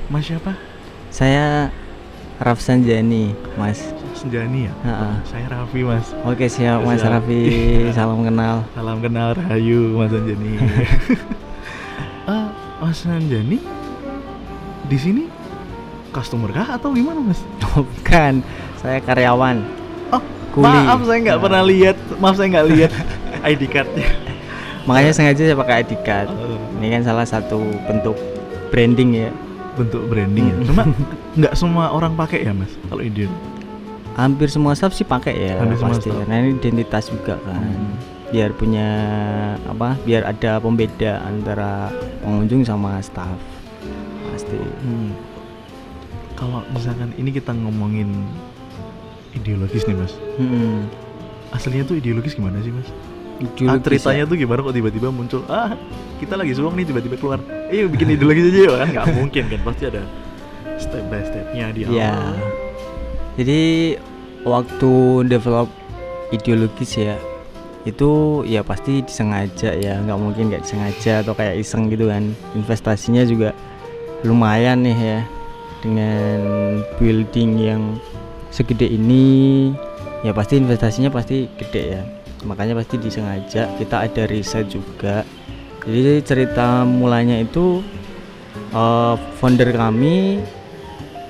Mas siapa? Saya Rafsan Jani, Mas. Senjani ya? Ha-ha. Saya Raffi mas. Oke siap Mas Siap. Raffi, salam kenal. Salam kenal Rahayu Mas Anjani. Mas Anjani di sini customer kah atau gimana mas? Bukan, saya karyawan. Oh, Kuli. maaf saya nggak pernah lihat. Maaf saya nggak lihat ID cardnya. Makanya sengaja saya pakai ID card. Oh, Ini kan salah satu bentuk branding ya. bentuk branding ya. Cuma nggak semua orang pakai ya mas. Kalau Indian. Hampir semua staff sih pakai ya, Hampir semua pasti. staff. Karena ini identitas juga kan. Biar punya apa? Biar ada pembeda antara pengunjung sama staff. Pasti. Kalau misalkan ini kita ngomongin ideologis nih mas. Aslinya tuh ideologis gimana sih mas? Ideologis Ceritanya ya. tuh gimana kok tiba-tiba muncul kita lagi suang nih tiba-tiba keluar bikin ideologis aja yuk kan nggak mungkin kan pasti ada step by stepnya di awal. Ya. Jadi waktu develop ideologis ya itu ya pasti disengaja ya, nggak mungkin nggak disengaja atau kayak iseng gitu kan. Investasinya juga lumayan nih ya, dengan building yang segede ini ya pasti investasinya pasti gede ya, makanya pasti disengaja. Kita ada riset juga. Jadi cerita mulanya itu founder kami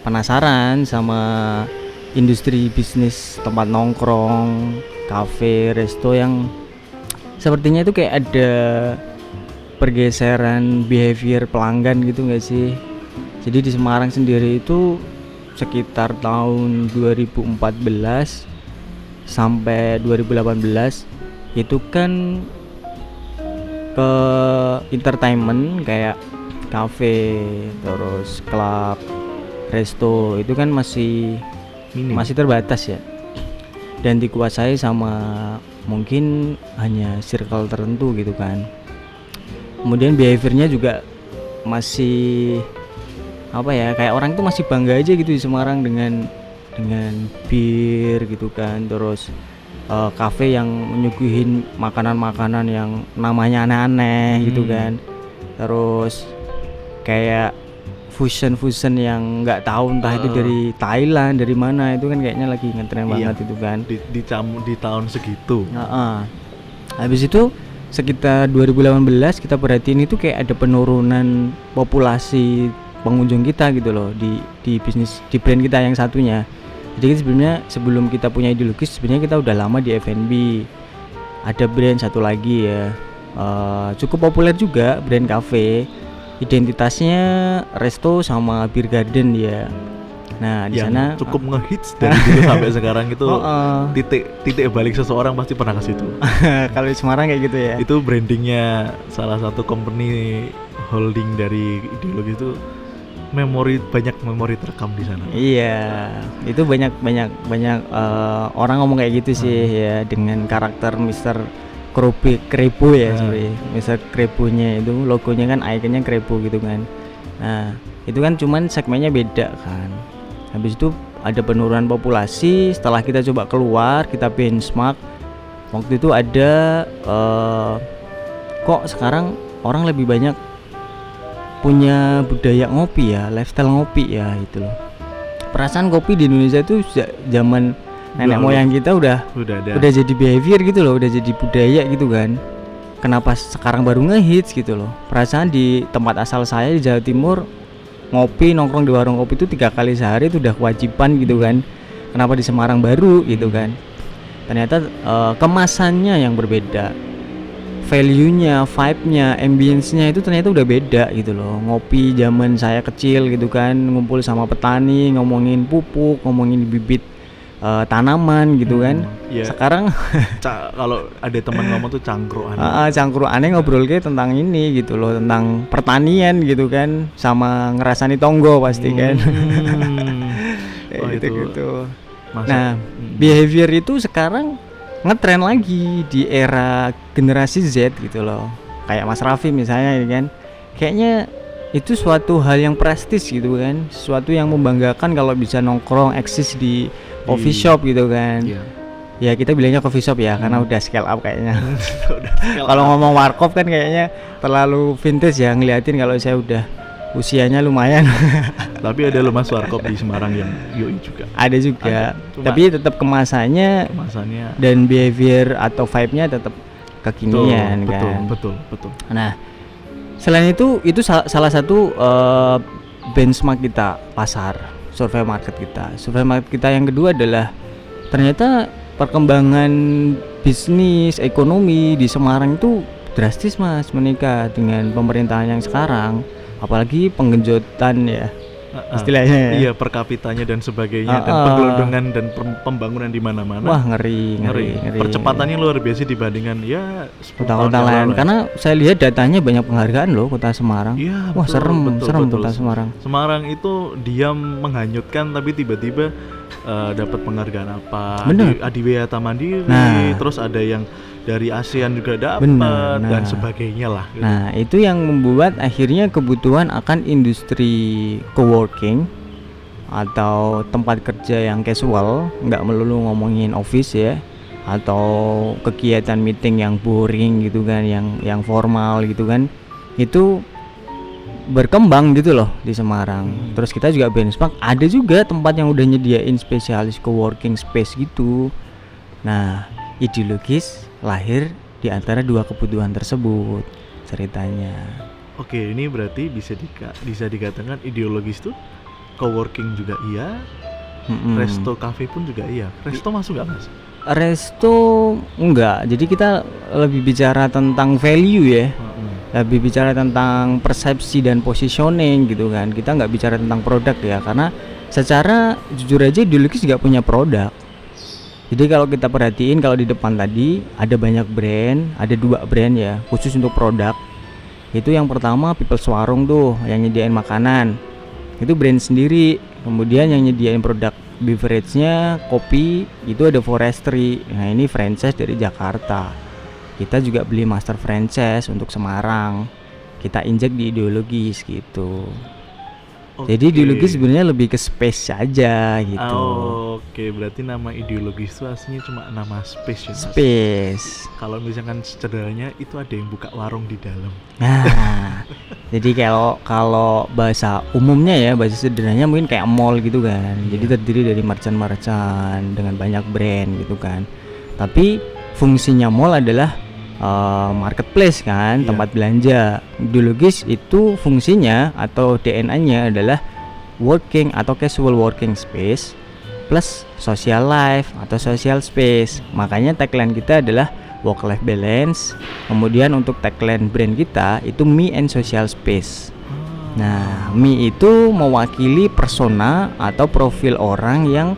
penasaran sama industri bisnis tempat nongkrong, kafe, resto yang sepertinya itu kayak ada pergeseran behavior pelanggan gitu nggak sih? Jadi di Semarang sendiri itu sekitar tahun 2014 sampai 2018 itu kan ke entertainment kayak kafe, terus klub, resto itu kan masih terbatas ya, dan dikuasai sama mungkin hanya circle tertentu gitu kan. Kemudian behaviornya juga masih apa ya, kayak orang tuh masih bangga aja gitu di Semarang dengan bir gitu kan, terus kafe yang menyuguhin makanan-makanan yang namanya aneh-aneh gitu kan, terus kayak fusion yang nggak tahu entah itu dari Thailand dari mana, itu kan kayaknya lagi ngetren banget itu kan di tahun segitu. Habis itu sekitar 2018 kita perhatiin itu kayak ada penurunan populasi pengunjung kita gitu loh di bisnis, di brand kita yang satunya. Jadi sebenarnya sebelum kita punya ideologis sebenarnya kita udah lama di F&B. Ada brand satu lagi ya, cukup populer juga, brand cafe. Identitasnya resto sama beer garden ya. Nah di sana cukup ngehits dari dulu sampai sekarang itu. Titik balik seseorang pasti pernah ke situ. Kalau di Semarang kayak gitu ya. Itu brandingnya salah satu company holding dari ideologi itu. Banyak memori terekam di sana. Iya, itu banyak orang ngomong kayak gitu sih ya, dengan karakter Mr. Krebo ya, Mr. Krebonya itu logonya kan ikonnya Krebo gitu kan. Nah, itu kan cuman segmennya beda kan. Habis itu ada penurunan populasi. Setelah kita coba keluar, kita benchmark. Waktu itu ada kok sekarang orang lebih banyak punya budaya ngopi ya, lifestyle ngopi ya itu loh. Perasaan kopi di Indonesia itu zaman nenek moyang kita udah jadi behavior gitu loh, udah jadi budaya gitu kan. Kenapa sekarang baru ngehits gitu loh? Perasaan di tempat asal saya di Jawa Timur ngopi, nongkrong di warung kopi itu 3 kali sehari itu udah kewajiban gitu kan. Kenapa di Semarang baru gitu kan? Ternyata kemasannya yang berbeda, value-nya, vibe-nya, ambience-nya itu ternyata udah beda gitu loh. Ngopi zaman saya kecil gitu kan, ngumpul sama petani, ngomongin pupuk, ngomongin bibit tanaman gitu kan. Yeah. Sekarang kalau ada teman ngomong tuh cangkruan. Cangkruannya ngobrol kayak tentang ini gitu loh, tentang pertanian gitu kan, sama ngerasani tonggo pasti kan. Gitu. Nah, behavior itu sekarang ngetren lagi di era generasi Z gitu loh. Kayak Mas Raffi misalnya kan, kayaknya itu suatu hal yang prestis gitu kan, sesuatu yang membanggakan kalau bisa nongkrong eksis di coffee shop gitu kan. Ya kita bilangnya coffee shop ya, karena udah scale up kayaknya. Kalau ngomong warkop kan kayaknya terlalu vintage ya, ngeliatin kalau saya udah usianya lumayan. Tapi ada loh Mas Warkop di Semarang yang yoi juga. Ada juga. Cuma Tapi tetap kemasannya dan behavior atau vibe-nya tetap kekinian kan. Betul. Nah, selain itu salah satu benchmark kita pasar, survei market kita. Survei market kita yang kedua adalah ternyata perkembangan bisnis ekonomi di Semarang itu drastis Mas meningkat dengan pemerintahan yang sekarang, apalagi penggenjotan ya istilahnya ya. Iya, per kapitanya dan sebagainya dan penggelondongan dan pembangunan di mana-mana. Wah, ngeri. Percepatannya luar biasa dibandingkan ya kota-kota lain. Karena saya lihat datanya banyak penghargaan loh kota Semarang. Ya, wah, serem kota Semarang. Semarang itu diam menghanyutkan tapi tiba-tiba dapat penghargaan apa. Adiwiyata Mandiri, terus ada yang dari ASEAN juga dapat dan sebagainya lah gitu. Nah, itu yang membuat akhirnya kebutuhan akan industri coworking atau tempat kerja yang casual, nggak melulu ngomongin office ya, atau kegiatan meeting yang boring gitu kan, yang formal gitu kan, itu berkembang gitu loh di Semarang. Terus kita juga benchmark, ada juga tempat yang udah nyediain spesialis coworking space gitu. Nah, ideologis lahir di antara dua kebutuhan tersebut ceritanya. Oke, ini berarti bisa dikatakan ideologis tuh coworking juga iya, resto cafe pun juga iya. Resto masuk nggak Mas? Resto enggak, jadi kita lebih bicara tentang value ya, lebih bicara tentang persepsi dan positioning gitu kan. Kita nggak bicara tentang produk ya, karena secara jujur aja ideologis nggak punya produk. Jadi kalau kita perhatiin, kalau di depan tadi ada banyak brand, ada 2 brand ya khusus untuk produk. Itu yang pertama People's Warung tuh yang nyediain makanan, itu brand sendiri. Kemudian yang nyediain produk beverage-nya, kopi, itu ada Forestry. Nah, ini franchise dari Jakarta. Kita juga beli master franchise untuk Semarang, kita injek di ideologis gitu. Jadi ideologis sebenarnya lebih ke space aja gitu. Oke, berarti nama ideologis itu aslinya cuma nama space ya Mas? Space. Kalau misalkan sederhananya itu ada yang buka warung di dalam. Nah, jadi kalau bahasa umumnya ya, bahasa sederhananya mungkin kayak mall gitu kan. Jadi terdiri dari merchant dengan banyak brand gitu kan. Tapi fungsinya mall adalah marketplace kan, tempat belanja. Ideologis itu fungsinya atau DNA-nya adalah working atau casual working space plus social life atau social space. Makanya tagline kita adalah work life balance. Kemudian untuk tagline brand kita itu me and social space. Nah, me itu mewakili persona atau profil orang yang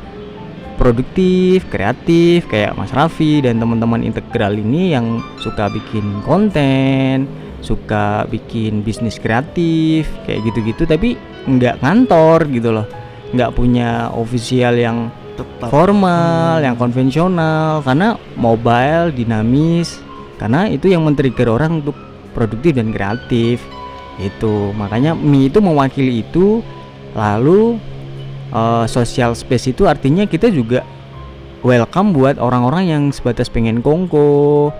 produktif, kreatif, kayak Mas Raffi dan teman-teman integral ini yang suka bikin konten, suka bikin bisnis kreatif, kayak gitu-gitu, tapi nggak kantor gitu loh, nggak punya official yang tetap formal, yang konvensional, karena mobile, dinamis, karena itu yang men-trigger orang untuk produktif dan kreatif. Itu makanya me itu mewakili itu. Lalu social space itu artinya kita juga welcome buat orang-orang yang sebatas pengen kongko,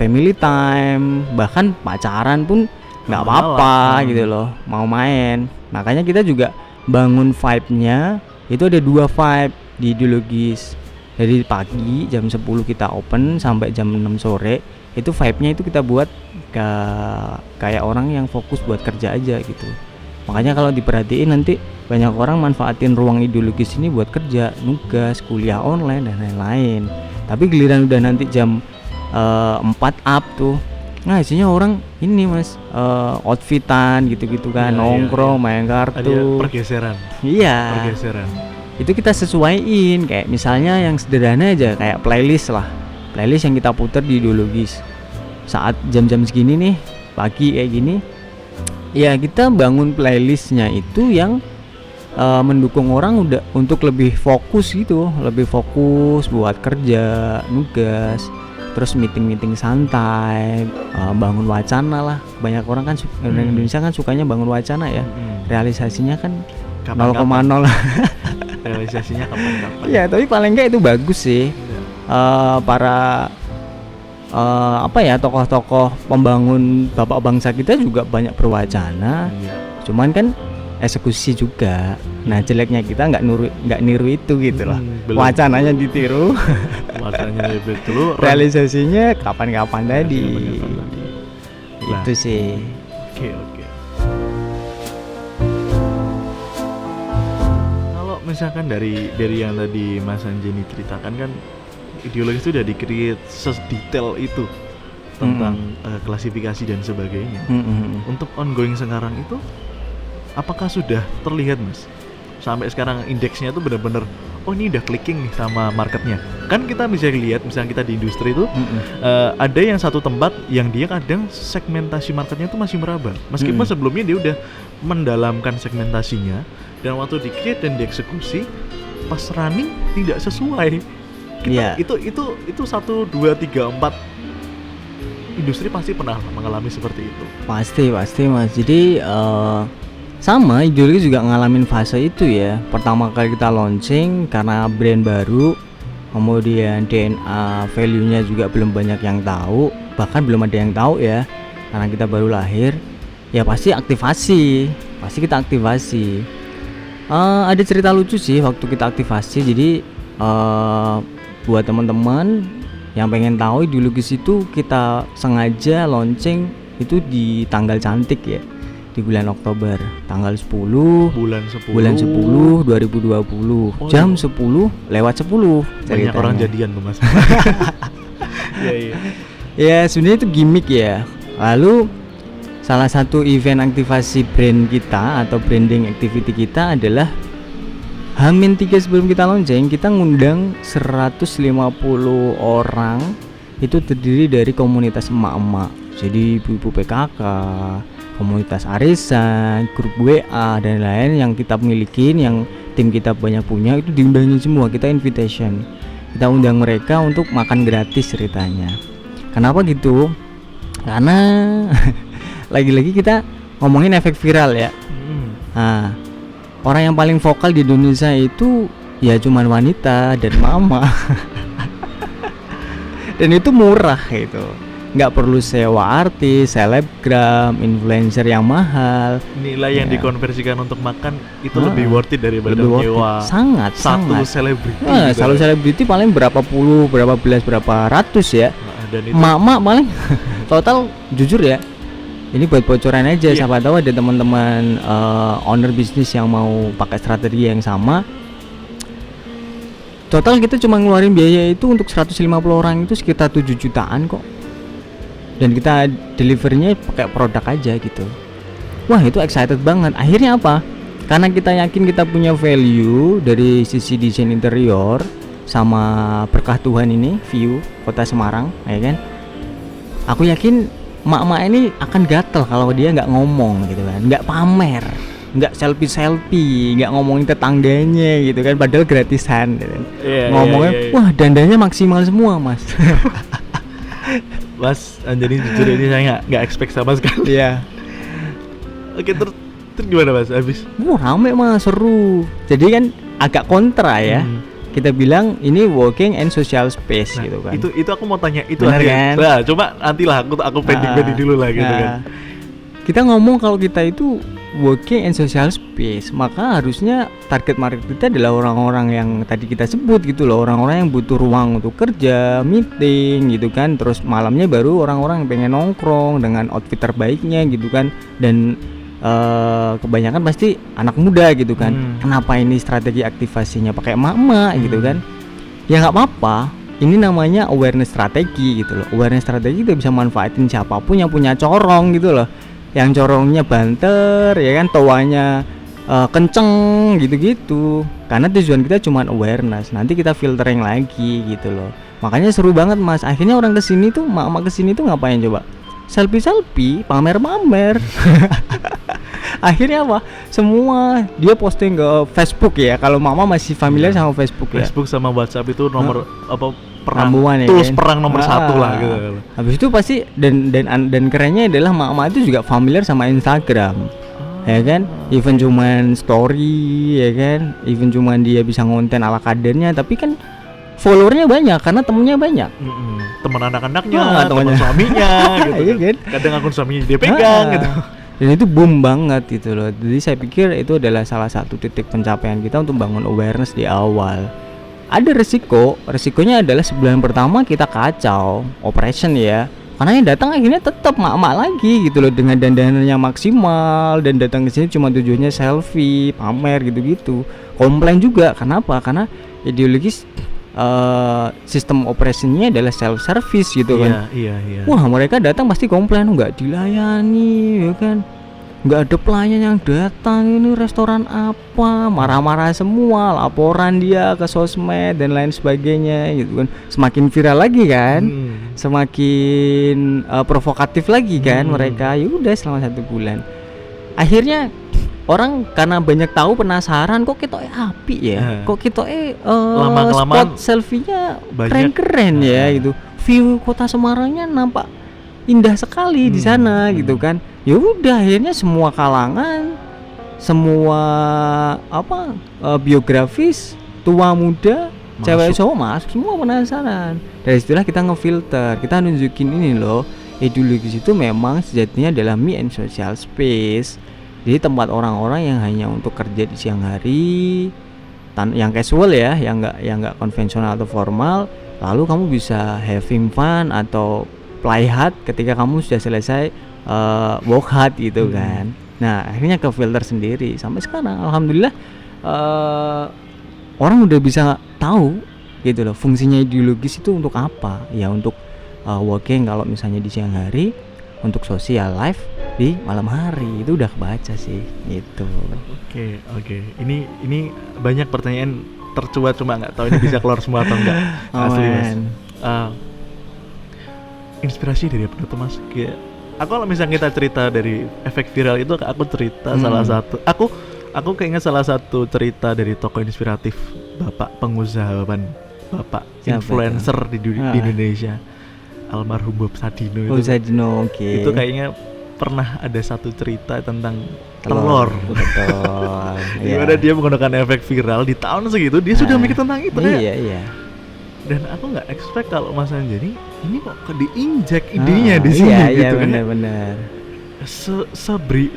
family time, bahkan pacaran pun nggak apa-apa gitu loh, mau main. Makanya kita juga bangun vibe-nya itu ada 2 vibe di ideologis. Dari pagi jam 10 kita open sampai jam 6 sore, itu vibe-nya itu kita buat kayak orang yang fokus buat kerja aja gitu. Makanya kalau diperhatiin nanti banyak orang manfaatin ruang ideologis ini buat kerja, nugas, kuliah online dan lain-lain. Tapi giliran udah nanti jam 4 up tuh, nah isinya orang ini Mas, outfitan gitu-gitu kan, nongkrong, main kartu. Ada pergeseran. Iya. Pergeseran. Itu kita sesuaiin, kayak misalnya yang sederhana aja kayak playlist lah. Playlist yang kita putar di ideologis. Saat jam-jam segini nih, pagi kayak gini, ya kita bangun playlistnya itu yang mendukung orang udah untuk lebih fokus gitu, lebih fokus buat kerja, nugas, terus meeting santai, bangun wacana lah. Banyak orang kan orang Indonesia kan sukanya bangun wacana ya. Realisasinya kan 0,0. Realisasinya kapan-kapan. Ya, tapi paling enggak itu bagus sih. Para tokoh-tokoh pembangun bapak bangsa kita juga banyak berwacana. cuman kan eksekusi juga. Nah jeleknya kita nggak niru itu gitu loh. Wacananya ditiru, wacananya ditiru, realisasinya kapan-kapan tadi. Itu sih. Oke. Kalau misalkan dari yang tadi Mas Anjani ceritakan kan, ideologi itu udah di-create sedetail itu tentang klasifikasi dan sebagainya. Untuk ongoing sekarang itu apakah sudah terlihat Mas? Sampai sekarang indeksnya tuh benar-benar ini udah clicking nih sama marketnya. Kan kita bisa lihat misalnya kita di industri itu ada yang satu tempat yang dia kadang segmentasi marketnya tuh masih meraba. Meskipun sebelumnya dia udah mendalamkan segmentasinya dan waktu di-create dan dieksekusi pas running tidak sesuai. Itu 1, 2, 3, 4 industri pasti pernah mengalami seperti itu. Pasti Mas. Jadi sama ideologi juga ngalamin fase itu ya. Pertama kali kita launching karena brand baru, kemudian DNA value-nya juga belum banyak yang tahu, bahkan belum ada yang tahu ya, karena kita baru lahir. Ya pasti kita aktivasi. Ada cerita lucu sih waktu kita aktivasi. Jadi buat teman-teman yang pengen tahu ideologis itu, kita sengaja launching itu di tanggal cantik ya, di bulan Oktober, tanggal 10 bulan 10 2020, jam 10 lewat 10 banyak ceritanya. Orang jadian tuh Mas. Iya. Ya sebenarnya itu gimmick ya. Lalu salah satu event aktivasi brand kita atau branding activity kita adalah H-3 sebelum kita launching, kita ngundang 150 orang. Itu terdiri dari komunitas emak-emak, jadi ibu-ibu PKK, komunitas arisan, grup WA dan lain yang kita milikin, yang tim kita banyak punya, itu diundangin semua. Kita invitation, kita undang mereka untuk makan gratis ceritanya. Kenapa gitu? Karena lagi-lagi kita ngomongin efek viral ya. Nah, orang yang paling vokal di Indonesia itu ya cuman wanita dan mama. Dan itu murah gitu, nggak perlu sewa artis, selebgram, influencer yang mahal. Nilai yang dikonversikan untuk makan itu lebih worth it daripada nyewa sangat satu selebriti. Satu selebriti paling berapa puluh, berapa belas, berapa ratus ya. Dan itu mak paling total jujur ya. Ini buat bocoran aja, siapa tahu ada teman-teman owner bisnis yang mau pakai strategi yang sama. Total kita cuma ngeluarin biaya itu untuk 150 orang itu sekitar 7 jutaan kok. Dan kita delivernya pakai produk aja gitu. Wah itu excited banget. Akhirnya apa? Karena kita yakin kita punya value dari sisi desain interior sama berkah Tuhan ini, view kota Semarang, ya kan? Aku yakin mak-mak ini akan gatel kalau dia nggak ngomong gitu kan, nggak pamer, nggak selfie, nggak ngomongin tetangganya gitu kan, padahal gratisan gitu kan. Ngomongnya wah dandanya maksimal semua Mas. Mas Anjani jujur ini saya nggak expect sama sekali. Iya. Oke, terus gimana Mas habis? Rame Mas, seru. Jadi kan agak kontra ya. Kita bilang ini working and social space gitu kan. Itu aku mau tanya itu kan? Nah, coba nantilah aku pending dulu lah gitu kan. Kita ngomong kalau kita itu working and social space, maka harusnya target market kita adalah orang-orang yang tadi kita sebut gitu loh, orang-orang yang butuh ruang untuk kerja, meeting gitu kan. Terus malamnya baru orang-orang yang pengen nongkrong dengan outfit terbaiknya gitu kan. Dan kebanyakan pasti anak muda gitu kan. Kenapa ini strategi aktivasinya pakai emak-emak gitu kan? Ya nggak apa-apa. Ini namanya awareness strategi gitu loh. Awareness strategi kita bisa manfaatin siapapun yang punya corong gitu loh. Yang corongnya banter ya kan, towanya kenceng gitu-gitu. Karena tujuan kita cuma awareness. Nanti kita filtering lagi gitu loh. Makanya seru banget Mas. Akhirnya orang kesini tuh, mak-mak kesini tuh ngapain coba? Selfie, pamer-pamer. Akhirnya apa? Semua dia posting ke Facebook ya. Kalau mama masih familiar sama Facebook ya. Facebook sama WhatsApp itu nomor perang ya, tools kan? Perang nomor 1 lah gitu. Habis itu pasti dan kerennya adalah mama itu juga familiar sama Instagram. Ya kan? Even cuman story ya kan? Even cuman dia bisa ngonten ala kadernya, tapi kan followernya banyak karena temennya banyak. Teman anak-anaknya, teman suaminya gitu kan. Kadang akun suaminya dia pegang gitu. dan itu boom banget gitu loh. Jadi saya pikir itu adalah salah satu titik pencapaian kita untuk bangun awareness di awal. Ada resikonya adalah sebulan pertama kita kacau operation ya, karena yang datang akhirnya tetap mak-mak lagi gitu loh, dengan dandanan yang maksimal, dan datang ke sini cuma tujuannya selfie, pamer gitu-gitu. Komplain juga, kenapa? Karena ideologis sistem operasinya adalah self service gitu kan. Iya. Wah, mereka datang pasti komplain, nggak dilayani ya kan, nggak ada pelayan yang datang, ini restoran apa, marah-marah semua, laporan dia ke sosmed dan lain sebagainya gitu kan. Semakin viral lagi kan, semakin provokatif lagi kan mereka. Ya udah selama 1 bulan, akhirnya orang karena banyak tahu, penasaran, kok kita api ya, kok kita lama-kelamaan spot selfie-nya keren-keren ya gitu, view kota Semarangnya nampak indah sekali di sana gitu kan. Ya udah akhirnya semua kalangan, semua biografis, tua muda, cewek cowok masuk semua penasaran. Dari situlah kita ngefilter, kita nunjukin ini loh, ideologis itu memang sejatinya adalah me and social space. Jadi tempat orang-orang yang hanya untuk kerja di siang hari, yang casual ya, yang nggak konvensional atau formal. Lalu kamu bisa having fun atau play hard ketika kamu sudah selesai work hard gitu kan. Nah akhirnya ke filter sendiri. Sampai sekarang alhamdulillah orang udah bisa tahu gitu loh, fungsinya ideologis itu untuk apa. Ya untuk working kalau misalnya di siang hari, untuk social life di malam hari, itu udah kebaca sih gitu. Oke. Ini banyak pertanyaan tercuat, cuma nggak tahu ini bisa keluar semua atau enggak. Asli Mas. Inspirasi dari apa tuh Mas? Kayak aku kalau misalnya kita cerita dari efek viral itu, aku cerita salah satu. Aku keinget salah satu cerita dari tokoh inspiratif, Bapak pengusaha, Bapak influencer di Indonesia, almarhum Bob Sadino. Sadino, itu kayaknya pernah ada satu cerita tentang telur. Betul. Gimana dia menggunakan efek viral di tahun segitu, dia sudah mikir tentang itu. Iya. Dan aku nggak expect kalau Mas Anjani ini kok diinjek idenya di sini gitu. Iya, benar-benar.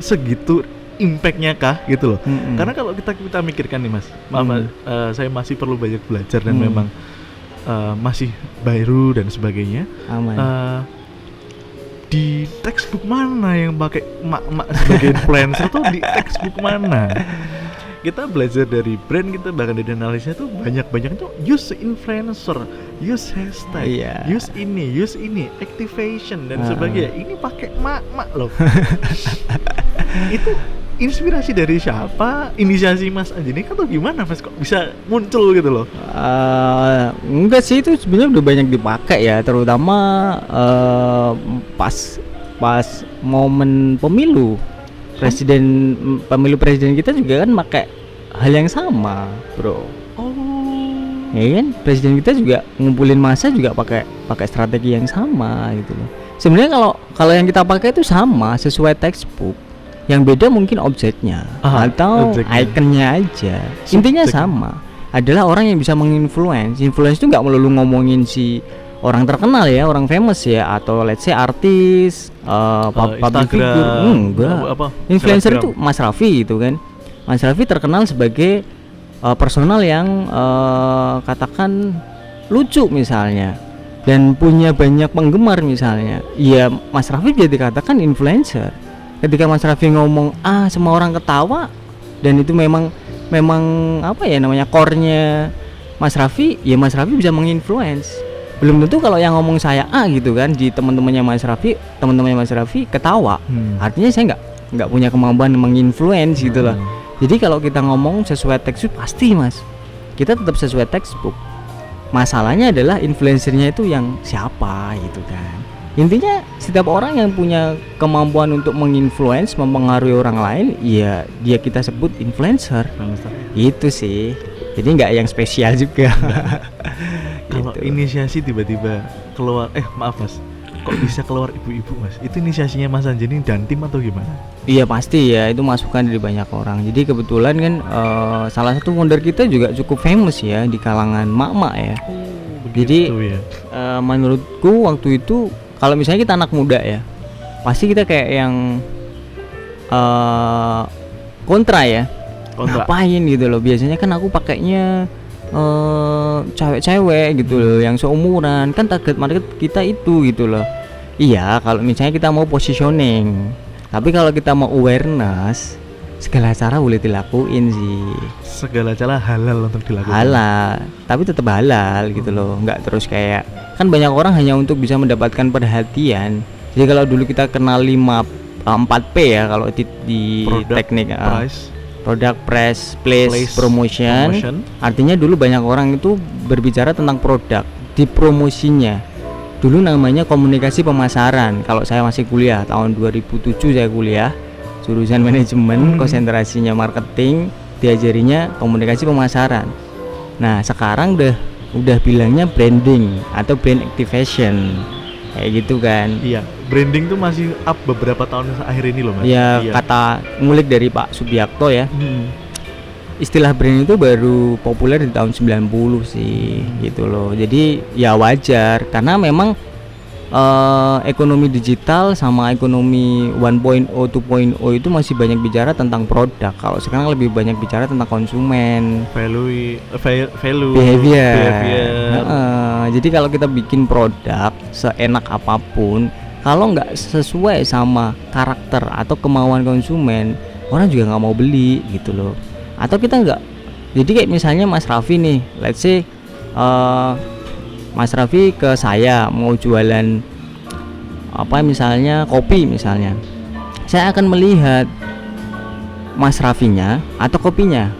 Segitu impactnya kah gitu loh. Karena kalau kita mikirkan nih Mas, saya masih perlu banyak belajar dan memang masih baru dan sebagainya. Di textbook mana yang pakai mak-mak sebagai influencer tuh, di textbook mana? Kita belajar dari brand, kita bahkan dari analisnya tuh banyak tuh use influencer, use hashtag, use ini, activation dan sebagainya. Ini pakai mak-mak loh. Itu inspirasi dari siapa? Inisiasi Mas Anjani atau gimana Mas, kok bisa muncul gitu loh? Enggak sih, itu sebenarnya udah banyak dipakai ya, terutama pas momen pemilu presiden kita juga kan pakai hal yang sama, bro. Ya kan, presiden kita juga ngumpulin massa juga pakai strategi yang sama gitu loh. Sebenarnya kalau yang kita pakai itu sama, sesuai textbook. Yang beda mungkin objeknya atau ikonnya aja. Intinya sama. Adalah orang yang bisa menginfluence. Influence itu nggak melulu ngomongin si orang terkenal ya, orang famous ya, atau let's say artis, public figure. Enggak. Influencer itu Mas Raffi gitu kan. Mas Raffi terkenal sebagai personal yang katakan lucu misalnya, dan punya banyak penggemar misalnya. Ya Mas Raffi jadi dikatakan influencer. Ketika Mas Raffi ngomong semua orang ketawa, dan itu memang apa ya namanya, core-nya Mas Raffi, ya Mas Raffi bisa menginfluence. Belum tentu kalau yang ngomong saya gitu kan, di teman-temannya Mas Raffi ketawa. Artinya saya nggak punya kemampuan menginfluence gitu loh. Jadi kalau kita ngomong sesuai textbook, pasti Mas, kita tetap sesuai textbook. Masalahnya adalah influencernya itu yang siapa gitu kan. Intinya setiap orang yang punya kemampuan untuk menginfluence, mempengaruhi orang lain, ya dia kita sebut influencer. Itu sih. Jadi nggak yang spesial juga. Kalau inisiasi tiba-tiba keluar, maaf Mas, kok bisa keluar ibu-ibu Mas? Itu inisiasinya Mas Anjani dan tim atau gimana? Iya pasti ya, itu masukan dari banyak orang. Jadi kebetulan kan salah satu founder kita juga cukup famous ya di kalangan mak-mak ya. Jadi menurutku waktu itu, kalau misalnya kita anak muda ya, pasti kita kayak yang kontra ya. Kontra. Ngapain gitu loh, biasanya kan aku pakainya cewek-cewek gitu loh, yang seumuran, kan target market kita itu gitu loh. Iya, kalau misalnya kita mau positioning, tapi kalau kita mau awareness, segala cara boleh dilakuin sih. Segala cara halal untuk dilakukan. Halal, tapi tetap halal gitu loh, nggak terus kayak, kan banyak orang hanya untuk bisa mendapatkan perhatian. Jadi kalau dulu kita kenal 4P ya kalau di Product, teknik price, product, price, place, promotion. Artinya dulu banyak orang itu berbicara tentang produk di promosinya. Dulu namanya komunikasi pemasaran. Kalau saya masih kuliah tahun 2007 saya kuliah jurusan manajemen, konsentrasinya marketing, diajarinya komunikasi pemasaran. Nah, sekarang udah bilangnya branding atau brand activation. Kayak gitu kan. Iya, branding tuh masih up beberapa tahun akhir ini loh, Mas. Ya, iya. Kata ngulik dari Pak Subiakto ya. Istilah brand itu baru populer di tahun 90 sih, gitu loh. Jadi ya wajar karena memang ekonomi digital sama ekonomi 1.0, 2.0 itu masih banyak bicara tentang produk. Kalau sekarang lebih banyak bicara tentang konsumen, value, behavior. Jadi kalau kita bikin produk seenak apapun, kalau nggak sesuai sama karakter atau kemauan konsumen, orang juga nggak mau beli gitu loh. Atau kita nggak, jadi kayak misalnya Mas Raffi nih, let's say Mas Raffi ke saya mau jualan apa misalnya kopi misalnya, saya akan melihat Mas Raffinya atau kopinya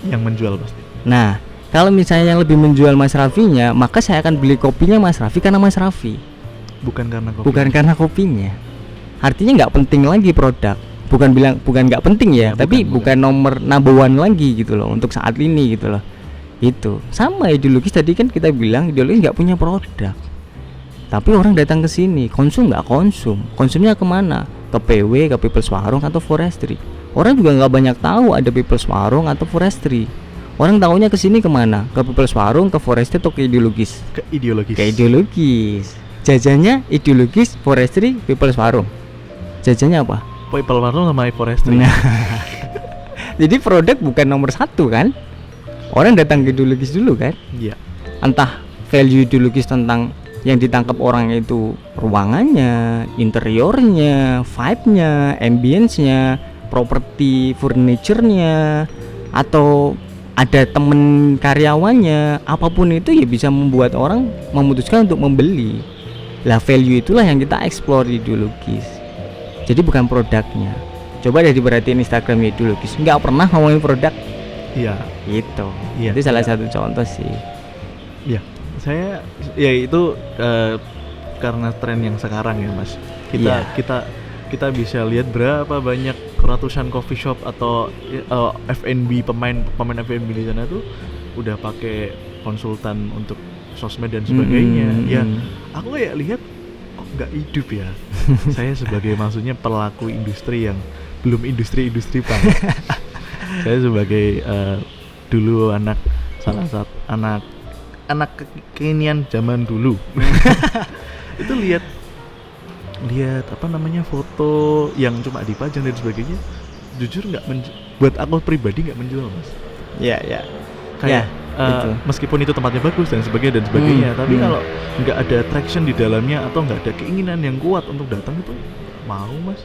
yang menjual pasti. Nah, kalau misalnya yang lebih menjual Mas Raffinya, maka saya akan beli kopinya Mas Raffi karena Mas Raffi, bukan karena kopinya. Artinya nggak penting lagi produk, bukan nggak penting ya, tapi bukan nomor number one lagi gitu loh untuk saat ini gitu loh. Itu sama ideologis tadi kan kita bilang ideologis nggak punya produk, tapi orang datang ke sini nggak konsumnya kemana? Ke PW, ke People's Warung atau Forestry. Orang juga nggak banyak tahu ada People's Warung atau Forestry. Orang tahunya ke sini kemana? Ke People's Warung, ke Forestry atau ke ideologis? Ke ideologis. Jajannya ideologis, Forestry, People's Warung. Jajannya apa? People's Warung sama Forestry. Nah, jadi produk bukan nomor satu kan? Orang datang ke ideologis dulu kan? Iya. Entah value ideologis tentang yang ditangkap orang itu ruangannya, interiornya, vibe-nya, ambience-nya, properti furniture-nya, atau ada temen karyawannya, apapun itu ya bisa membuat orang memutuskan untuk membeli. Lah value itulah yang kita explore di ideologis. Jadi bukan produknya. Coba deh diperhatiin Instagram ideologis, nggak pernah ngomongin produk. Iya. Itu. Iya. Itu salah satu contoh sih. Iya. Saya ya itu karena tren yang sekarang ya Mas. Kita bisa lihat berapa banyak ratusan coffee shop atau F&B pemain F&B di sana tuh udah pakai konsultan untuk sosmed dan sebagainya. Ya, aku kayak lihat kok nggak hidup ya. Saya sebagai maksudnya pelaku industri yang belum industri banget. Saya sebagai dulu salah satu anak kekinian zaman dulu. Itu lihat apa namanya foto yang cuma dipajang dan sebagainya, jujur buat aku pribadi nggak menjual Mas. Iya. Kayak meskipun itu tempatnya bagus dan sebagainya tapi kalau nggak ada traction di dalamnya atau nggak ada keinginan yang kuat untuk datang itu mau Mas.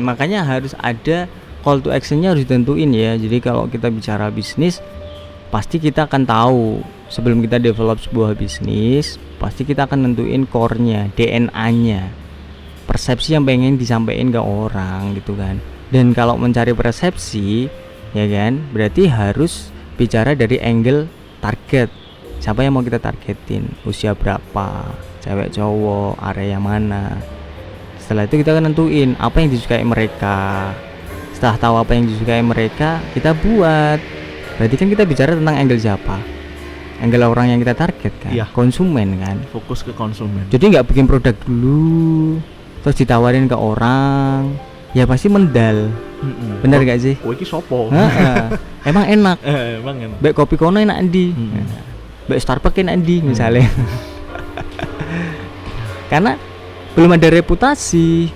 Makanya harus ada call to actionnya, harus ditentuin ya. Jadi kalau kita bicara bisnis, pasti kita akan tahu sebelum kita develop sebuah bisnis, pasti kita akan nentuin core-nya, DNA-nya, persepsi yang pengen disampaikan ke orang gitu kan. Dan kalau mencari persepsi ya kan, berarti harus bicara dari angle target. Siapa yang mau kita targetin, usia berapa, cewek cowok, area mana. Setelah itu kita akan nentuin apa yang disukai mereka. Setelah tahu apa yang disukai mereka, kita buat. Berarti kan kita bicara tentang angle siapa? Angle orang yang kita target kan? Iya. Konsumen kan? Fokus ke konsumen. Jadi nggak bikin produk dulu, terus ditawarin ke orang, ya pasti mendal. Bener gak sih? Kowe iki sopo? Emang enak. Emang enak. Baik kopi kono enak endi? Baik Starbucks enak endi misalnya. Karena belum ada reputasi,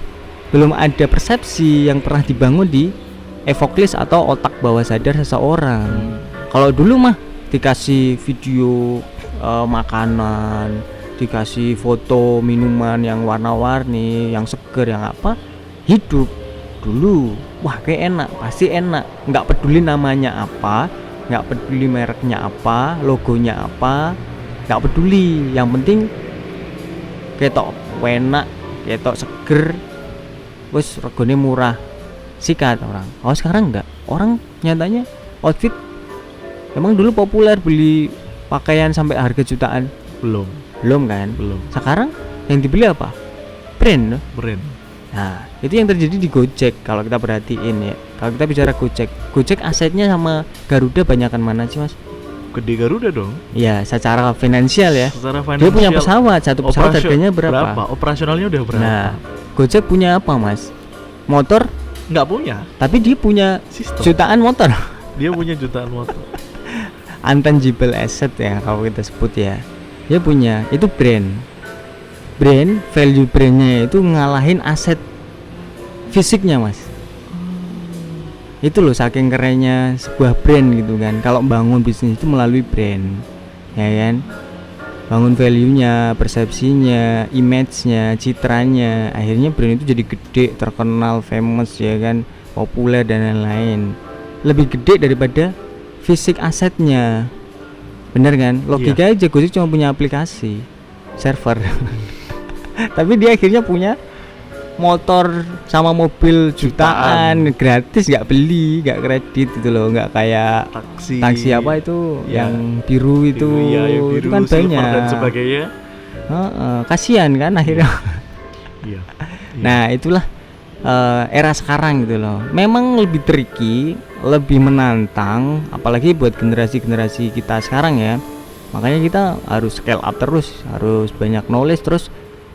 belum ada persepsi yang pernah dibangun di evoklis atau otak bawah sadar seseorang. Kalau dulu mah dikasih video makanan, dikasih foto minuman yang warna-warni, yang seger, yang apa, hidup dulu. Wah, kayak enak, pasti enak. Nggak peduli namanya apa, nggak peduli mereknya apa, logonya apa, nggak peduli. Yang penting ketok enak, ketok seger, wes regane murah, sikat orang. Oh sekarang enggak, orang nyatanya outfit emang dulu populer beli pakaian sampai harga jutaan. Belum kan? Belum. Sekarang yang dibeli apa? Brand. Nah, itu yang terjadi di Gojek kalau kita perhatiin ya. Kalau kita bicara Gojek asetnya sama Garuda banyakan mana sih, Mas? Gede Garuda dong. Ya, secara finansial ya. Secara Dia punya pesawat, satu pesawat harganya berapa? Operasionalnya udah berapa? Nah, Gojek punya apa, Mas? Motor? Nggak punya. Tapi dia punya Sistem. jutaan motor. Dia punya jutaan motor. Intangible asset ya kalau kita sebut ya. Dia punya, itu brand, value brandnya itu ngalahin aset fisiknya, Mas. Itu loh saking kerennya sebuah brand gitu kan. Kalau bangun bisnis itu melalui brand, ya kan, bangun value-nya, persepsinya, image-nya, citranya, akhirnya brand itu jadi gede, terkenal, famous ya kan, populer dan lain-lain. Lebih gede daripada fisik asetnya. Bener kan? Logika aja, Gojek cuma punya aplikasi, server. Tapi dia akhirnya punya motor sama mobil jutaan gratis, nggak beli, nggak kredit gitu loh, nggak kayak taksi apa itu yang biru itu, yang biru, itu kan banyak dan sebagainya. Kasihan kan akhirnya. Nah itulah era sekarang gitu loh. Memang lebih tricky, lebih menantang, apalagi buat generasi kita sekarang ya. Makanya kita harus scale up terus, harus banyak knowledge, terus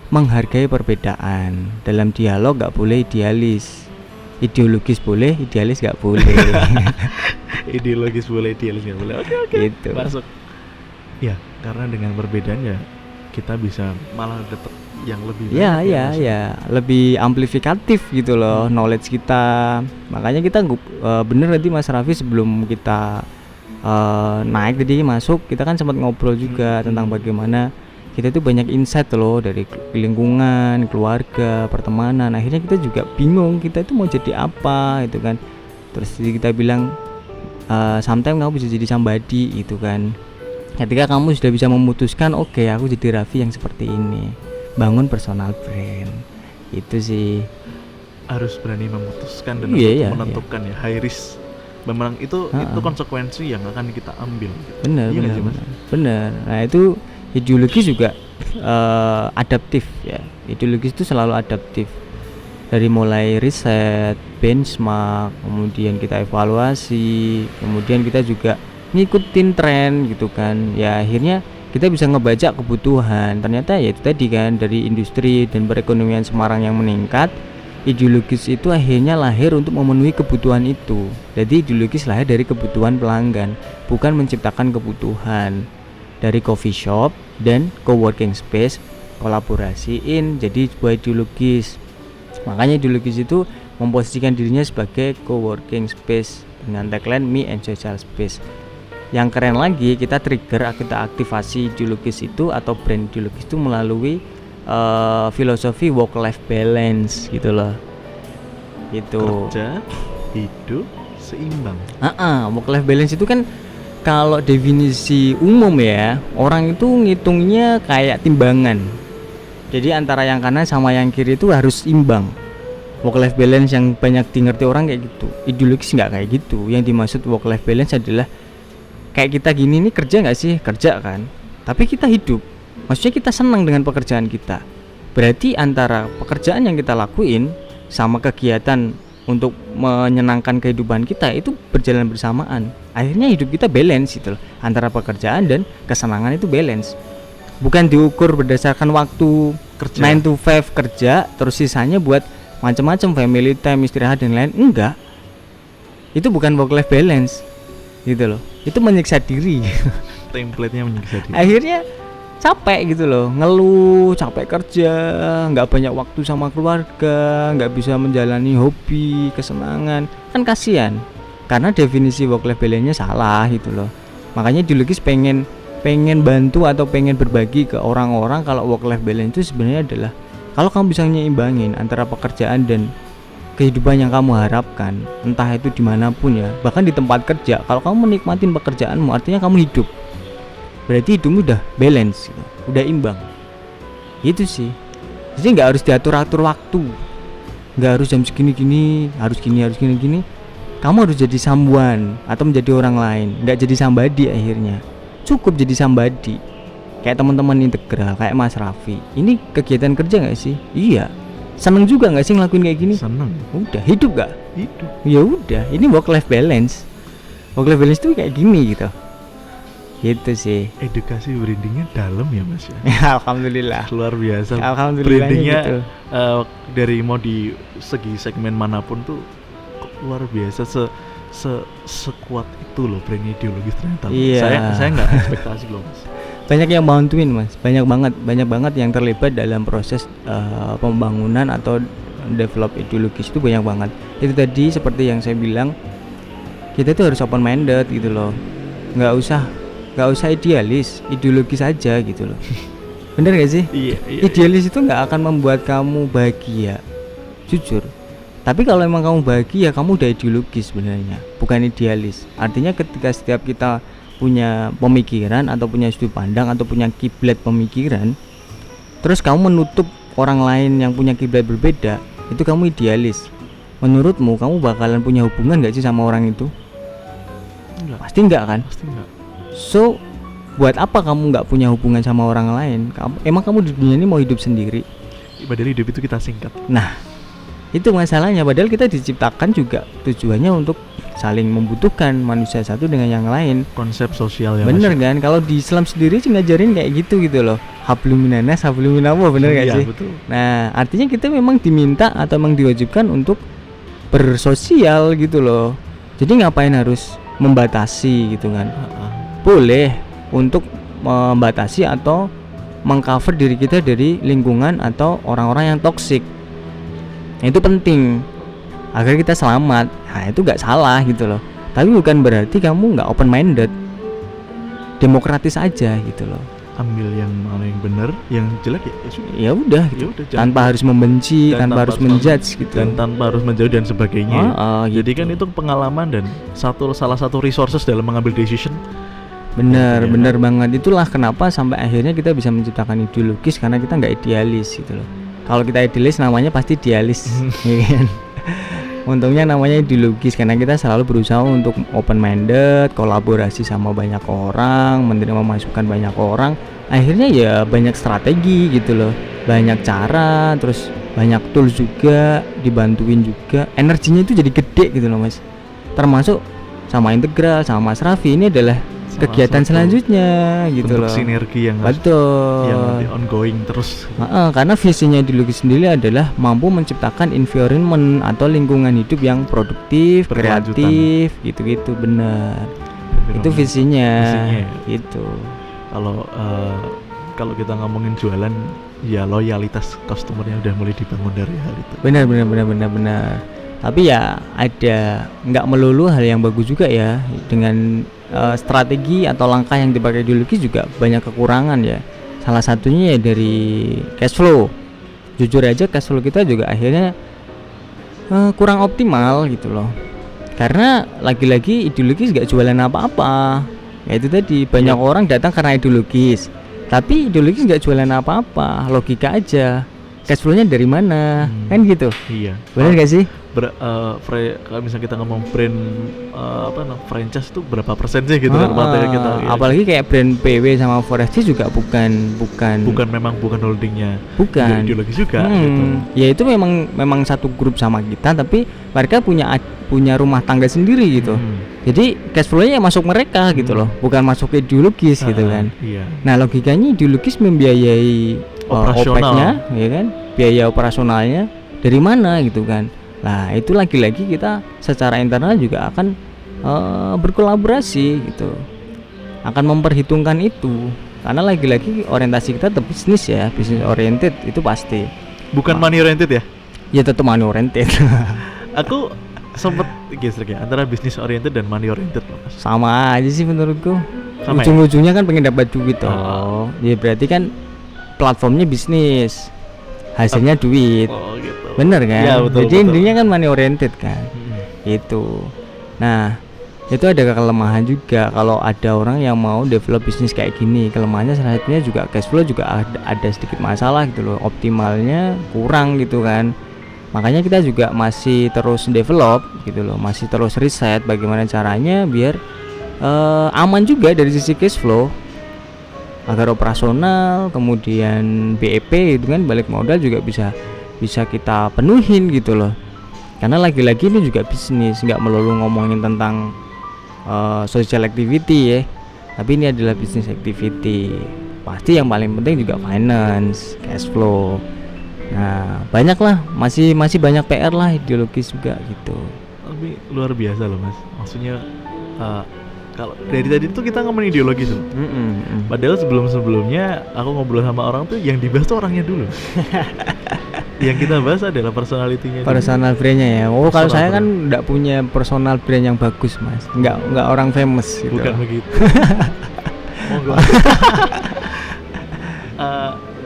menghargai perbedaan. Dalam dialog nggak boleh idealis, ideologis boleh, idealis nggak boleh. Ideologis boleh, idealis nggak boleh. Oke. Gitu. Masuk. Ya, karena dengan perbedaan ya kita bisa malah dapat yang lebih lebih amplifikatif gitu loh knowledge kita. Makanya kita bener tadi Mas Raffi sebelum kita naik tadi masuk, kita kan sempat ngobrol juga tentang bagaimana kita itu banyak insight loh dari lingkungan, keluarga, pertemanan. Akhirnya kita juga bingung kita itu mau jadi apa gitu kan. Terus kita bilang sometimes kamu bisa jadi somebody gitu kan. Ketika kamu sudah bisa memutuskan, oke, aku jadi Raffi yang seperti ini, bangun personal brand. Itu sih harus berani memutuskan dan menentukan ya high risk. Memang itu konsekuensi yang akan kita ambil. Benar. Nah itu ideologi juga adaptif ya. Ideologi itu selalu adaptif. Dari mulai riset, benchmark, kemudian kita evaluasi, kemudian kita juga ngikutin tren gitu kan. Ya akhirnya kita bisa ngebaca kebutuhan. Ternyata ya itu tadi kan, dari industri dan perekonomian Semarang yang meningkat, ideologis itu akhirnya lahir untuk memenuhi kebutuhan itu. Jadi ideologis lahir dari kebutuhan pelanggan, bukan menciptakan kebutuhan. Dari coffee shop dan co-working space kolaborasiin jadi sebuah ideologis. Makanya ideologis itu memposisikan dirinya sebagai co-working space dengan tagline me and social space. Yang keren lagi, kita trigger, kita aktivasi ideologis itu atau brand ideologis itu melalui filosofi work life balance gitu loh. Gitu. Kerja, hidup seimbang. Work life balance itu kan kalau definisi umum ya, orang itu ngitungnya kayak timbangan. Jadi antara yang kanan sama yang kiri itu harus imbang. Work life balance yang banyak dimengerti orang kayak gitu. Ideologis nggak kayak gitu. Yang dimaksud work life balance adalah kayak kita gini nih, kerja nggak sih? Kerja kan. Tapi kita hidup. Maksudnya kita senang dengan pekerjaan kita. Berarti antara pekerjaan yang kita lakuin sama kegiatan untuk menyenangkan kehidupan kita itu berjalan bersamaan. Akhirnya hidup kita balance gitu loh. Antara pekerjaan dan kesenangan itu balance. Bukan diukur berdasarkan waktu kerja 9 to 5 kerja terus sisanya buat macam-macam family time, istirahat dan lain. Enggak. Itu bukan work life balance. Gitu loh. Itu menyiksa diri. Template-nya menyiksa diri. Akhirnya capek gitu loh, ngeluh, capek kerja, nggak banyak waktu sama keluarga, nggak bisa menjalani hobi, kesenangan, kan kasihan. Karena definisi work life balance-nya salah gitu loh. Makanya ideologis pengen bantu atau pengen berbagi ke orang-orang kalau work life balance itu sebenarnya adalah kalau kamu bisa nyeimbangin antara pekerjaan dan kehidupan yang kamu harapkan, entah itu dimanapun ya, bahkan di tempat kerja. Kalau kamu menikmatin pekerjaanmu, artinya kamu hidup. Berarti hidupmu udah balance gitu, udah imbang. Itu sih. Jadi nggak harus diatur-atur waktu, nggak harus jam segini-gini, harus gini. Kamu harus jadi someone atau menjadi orang lain, nggak jadi somebody akhirnya. Cukup jadi somebody. Kayak teman-teman integral, kayak Mas Raffi. Ini kegiatan kerja nggak sih? Iya. Seneng juga nggak sih ngelakuin kayak gini? Seneng. Udah, hidup gak? Hidup. Ya udah, ini work life balance. Work life balance tuh kayak gini gitu. Gitu sih. Edukasi brandingnya dalam ya Mas ya. Alhamdulillah. Luar biasa. Alhamdulillah. Brandingnya gitu. Dari mau di segi segmen manapun tuh luar biasa, sekuat itu loh brand ideologis ternyata. Iya. Saya nggak ekspektasi loh Mas. Banyak yang bantuin Mas, banyak banget yang terlibat dalam proses pembangunan atau develop ideologis itu banyak banget. Itu tadi seperti yang saya bilang, kita tuh harus open minded gitu loh. Nggak usah idealis, ideologis aja gitu loh. Bener gak sih? Iya. Idealis itu nggak akan membuat kamu bahagia, jujur. Tapi kalau emang kamu bahagia, kamu udah ideologis sebenarnya, bukan idealis. Artinya ketika setiap kita punya pemikiran atau punya sudut pandang atau punya kiblat pemikiran, terus kamu menutup orang lain yang punya kiblat berbeda, itu kamu idealis. Menurutmu kamu bakalan punya hubungan gak sih sama orang itu? Enggak. Pasti enggak kan? Pasti enggak. So, buat apa kamu nggak punya hubungan sama orang lain? Emang kamu di dunia ini mau hidup sendiri? Padahal hidup itu kita singkat. Nah, itu masalahnya. Padahal kita diciptakan juga tujuannya untuk saling membutuhkan manusia satu dengan yang lain. Konsep sosial ya. Bener kan? Kalau di Islam sendiri sih ngajarin kayak gitu loh. Hablum minanas, hablum minallah, bener gak sih? Betul. Nah, artinya kita memang diminta atau memang diwajibkan untuk bersosial gitu loh. Jadi ngapain harus membatasi gitu kan? Boleh untuk membatasi atau mengcover diri kita dari lingkungan atau orang-orang yang toksik. Itu penting agar kita selamat. Nah, itu gak salah gitu loh. Tapi bukan berarti kamu gak open minded, demokratis aja gitu loh. Ambil yang mana yang benar, yang jelek ya udah gitu. Tanpa harus membenci, tanpa harus menjudge gitu. Dan tanpa harus menjauh dan sebagainya. Gitu. Jadi kan itu pengalaman dan salah satu resources dalam mengambil decision. Bener banget. Itulah kenapa sampai akhirnya kita bisa menciptakan ideologis, karena kita nggak idealis gitu loh. Kalau kita idealis namanya pasti dialis. Ya kan? Untungnya namanya ideologis karena kita selalu berusaha untuk open minded, kolaborasi sama banyak orang, menerima masukan banyak orang. Akhirnya ya banyak strategi gitu loh, banyak cara, terus banyak tools juga, dibantuin juga. Energinya itu jadi gede gitu loh Mas. Termasuk sama Integral, sama Mas Raffi, ini adalah kegiatan selanjutnya gitu loh. Sinergi yang betul, yang nanti ongoing terus. Karena visinya ideologis sendiri adalah mampu menciptakan environment atau lingkungan hidup yang produktif, kreatif, gitu-gitu. Benar. Itu visinya. Gitu. Kalau kita ngomongin jualan, ya loyalitas customernya udah mulai dibangun dari hal itu. Benar. Tapi ya ada nggak melulu hal yang bagus juga ya. Dengan strategi atau langkah yang dipakai ideologis juga banyak kekurangan ya. Salah satunya ya dari cash flow. Jujur aja cash flow kita juga akhirnya kurang optimal gitu loh. Karena lagi-lagi ideologis gak jualan apa-apa. Ya itu tadi, banyak orang datang karena ideologis, tapi ideologis gak jualan apa-apa. Logika aja, cash flow-nya dari mana? Kan gitu. Iya. Benar gak sih? Kalau misalnya kita ngomong brand franchise itu berapa persen sih gitu kan kita. Apalagi kayak brand PW sama Foresti juga bukan holdingnya. Bukan. Ideologis juga gitu. Ya itu memang satu grup sama kita, tapi mereka punya rumah tangga sendiri gitu. Jadi cash flow-nya masuk mereka gitu loh, bukan masuk ke ideologis gitu kan. Iya. Nah, logikanya ideologis membiayai OPEX-nya, ya kan? Biaya operasionalnya dari mana gitu kan. Nah, itu lagi-lagi kita secara internal juga akan berkolaborasi gitu. Akan memperhitungkan itu karena lagi-lagi orientasi kita tetap bisnis ya, bisnis oriented itu pasti. Bukan money oriented ya? Ya tetap money oriented. Aku sempet gesrek ya antara bisnis oriented dan money oriented loh, Mas. Sama aja sih menurutku. Sama ujung-ujungnya kan pengen dapat duit toh. Ya berarti kan platformnya bisnis, hasilnya duit. Oh gitu. Bener kan? Ya, betul, jadi betul. intinya kan money oriented kan. Itu. Nah, itu ada kelemahan juga kalau ada orang yang mau develop bisnis kayak gini. Kelemahannya salah satunya juga cash flow juga ada sedikit masalah gitu loh, optimalnya kurang gitu kan. Makanya kita juga masih terus develop gitu loh, masih terus riset bagaimana caranya biar aman juga dari sisi cash flow, agar operasional kemudian BEP itu kan balik modal juga bisa kita penuhin gitu loh. Karena lagi-lagi ini juga bisnis, nggak melulu ngomongin tentang social activity ya, tapi ini adalah business activity. Pasti yang paling penting juga finance, cash flow. Nah banyak lah, masih banyak PR lah, ideologis juga gitu. Tapi luar biasa loh Mas, maksudnya kalau dari tadi tuh kita ngomongin ideologi tuh. Padahal sebelumnya aku ngobrol sama orang tuh yang dibahas tuh orangnya dulu. Yang kita bahas adalah personality-nya. Personal brand-nya ya. Oh, kalau saya kan enggak punya personal brand yang bagus, Mas. Enggak orang famous gitu. Bukan begitu. Monggo.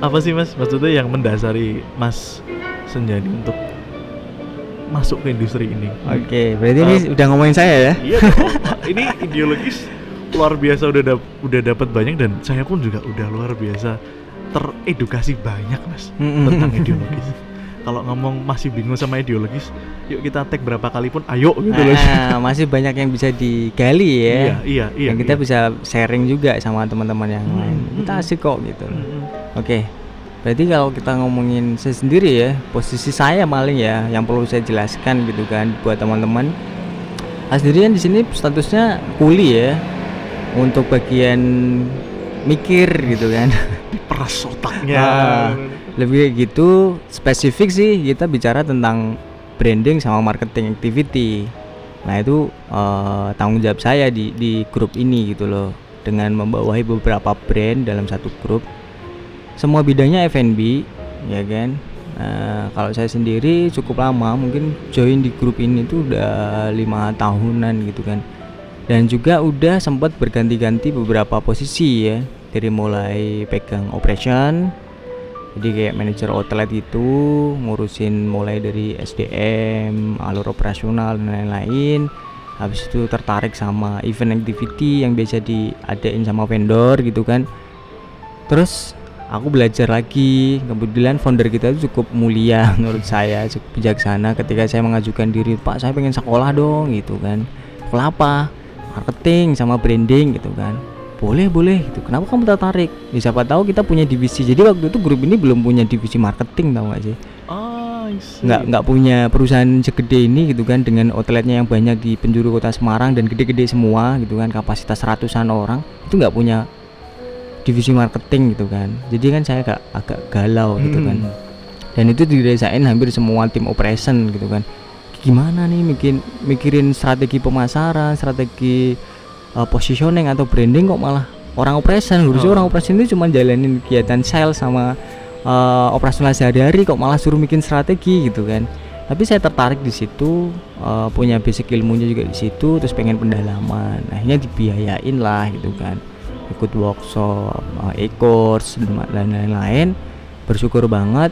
Apa sih Mas maksudnya yang mendasari Mas Senjani untuk masuk ke industri ini? Oke, berarti ini udah ngomongin saya ya? Iya dong. Ini ideologis luar biasa, udah dapat banyak, dan saya pun juga udah luar biasa teredukasi banyak Mas tentang ideologis. Kalau ngomong masih bingung sama ideologis, yuk kita tag berapa kali pun ayo gitu loh. Masih banyak yang bisa digali ya. Iya. Yang kita bisa sharing juga sama teman-teman yang lain. Kita asik kok gitu. Oke. Berarti kalau kita ngomongin saya sendiri ya, posisi saya paling ya yang perlu saya jelaskan gitu kan buat teman-teman. Saya sendiri kan di sini statusnya kuli ya. Untuk bagian mikir gitu kan. Peras otaknya. Lebih kayak gitu, spesifik sih kita bicara tentang branding sama marketing activity. Nah itu tanggung jawab saya di grup ini gitu loh, dengan membawahi beberapa brand dalam satu grup. Semua bidangnya F&B ya kan. Kalau saya sendiri cukup lama, mungkin join di grup ini tuh udah 5 tahunan gitu kan. Dan juga udah sempat berganti-ganti beberapa posisi ya, dari mulai pegang operation, jadi kayak manajer outlet itu, ngurusin mulai dari SDM, alur operasional dan lain-lain. Habis itu tertarik sama event activity yang biasa diadain sama vendor gitu kan. Terus aku belajar lagi. Kebetulan founder kita itu cukup mulia menurut saya, cukup bijaksana ketika saya mengajukan diri, Pak saya pengen sekolah dong gitu kan. Sekolah apa? Marketing sama branding gitu kan. Boleh gitu. Kenapa kamu tertarik? Ya siapa tahu kita punya divisi. Jadi waktu itu grup ini belum punya divisi marketing, tahu gak sih? Nggak punya perusahaan segede ini gitu kan, dengan outletnya yang banyak di penjuru kota Semarang dan gede-gede semua gitu kan, kapasitas ratusan orang, itu nggak punya divisi marketing gitu kan. Jadi kan saya agak galau gitu kan. Dan itu dirasain hampir semua tim operation gitu kan. Gimana nih mikirin strategi pemasaran, strategi positioning atau branding, kok malah orang operation. Orang operation itu cuma jalanin kegiatan sales sama operasional sehari-hari, kok malah suruh bikin strategi gitu kan. Tapi saya tertarik di situ, punya basic ilmunya juga di situ, terus pengen pendalaman. Akhirnya dibiayain lah gitu kan, ikut workshop, e-course dan lain-lain. Bersyukur banget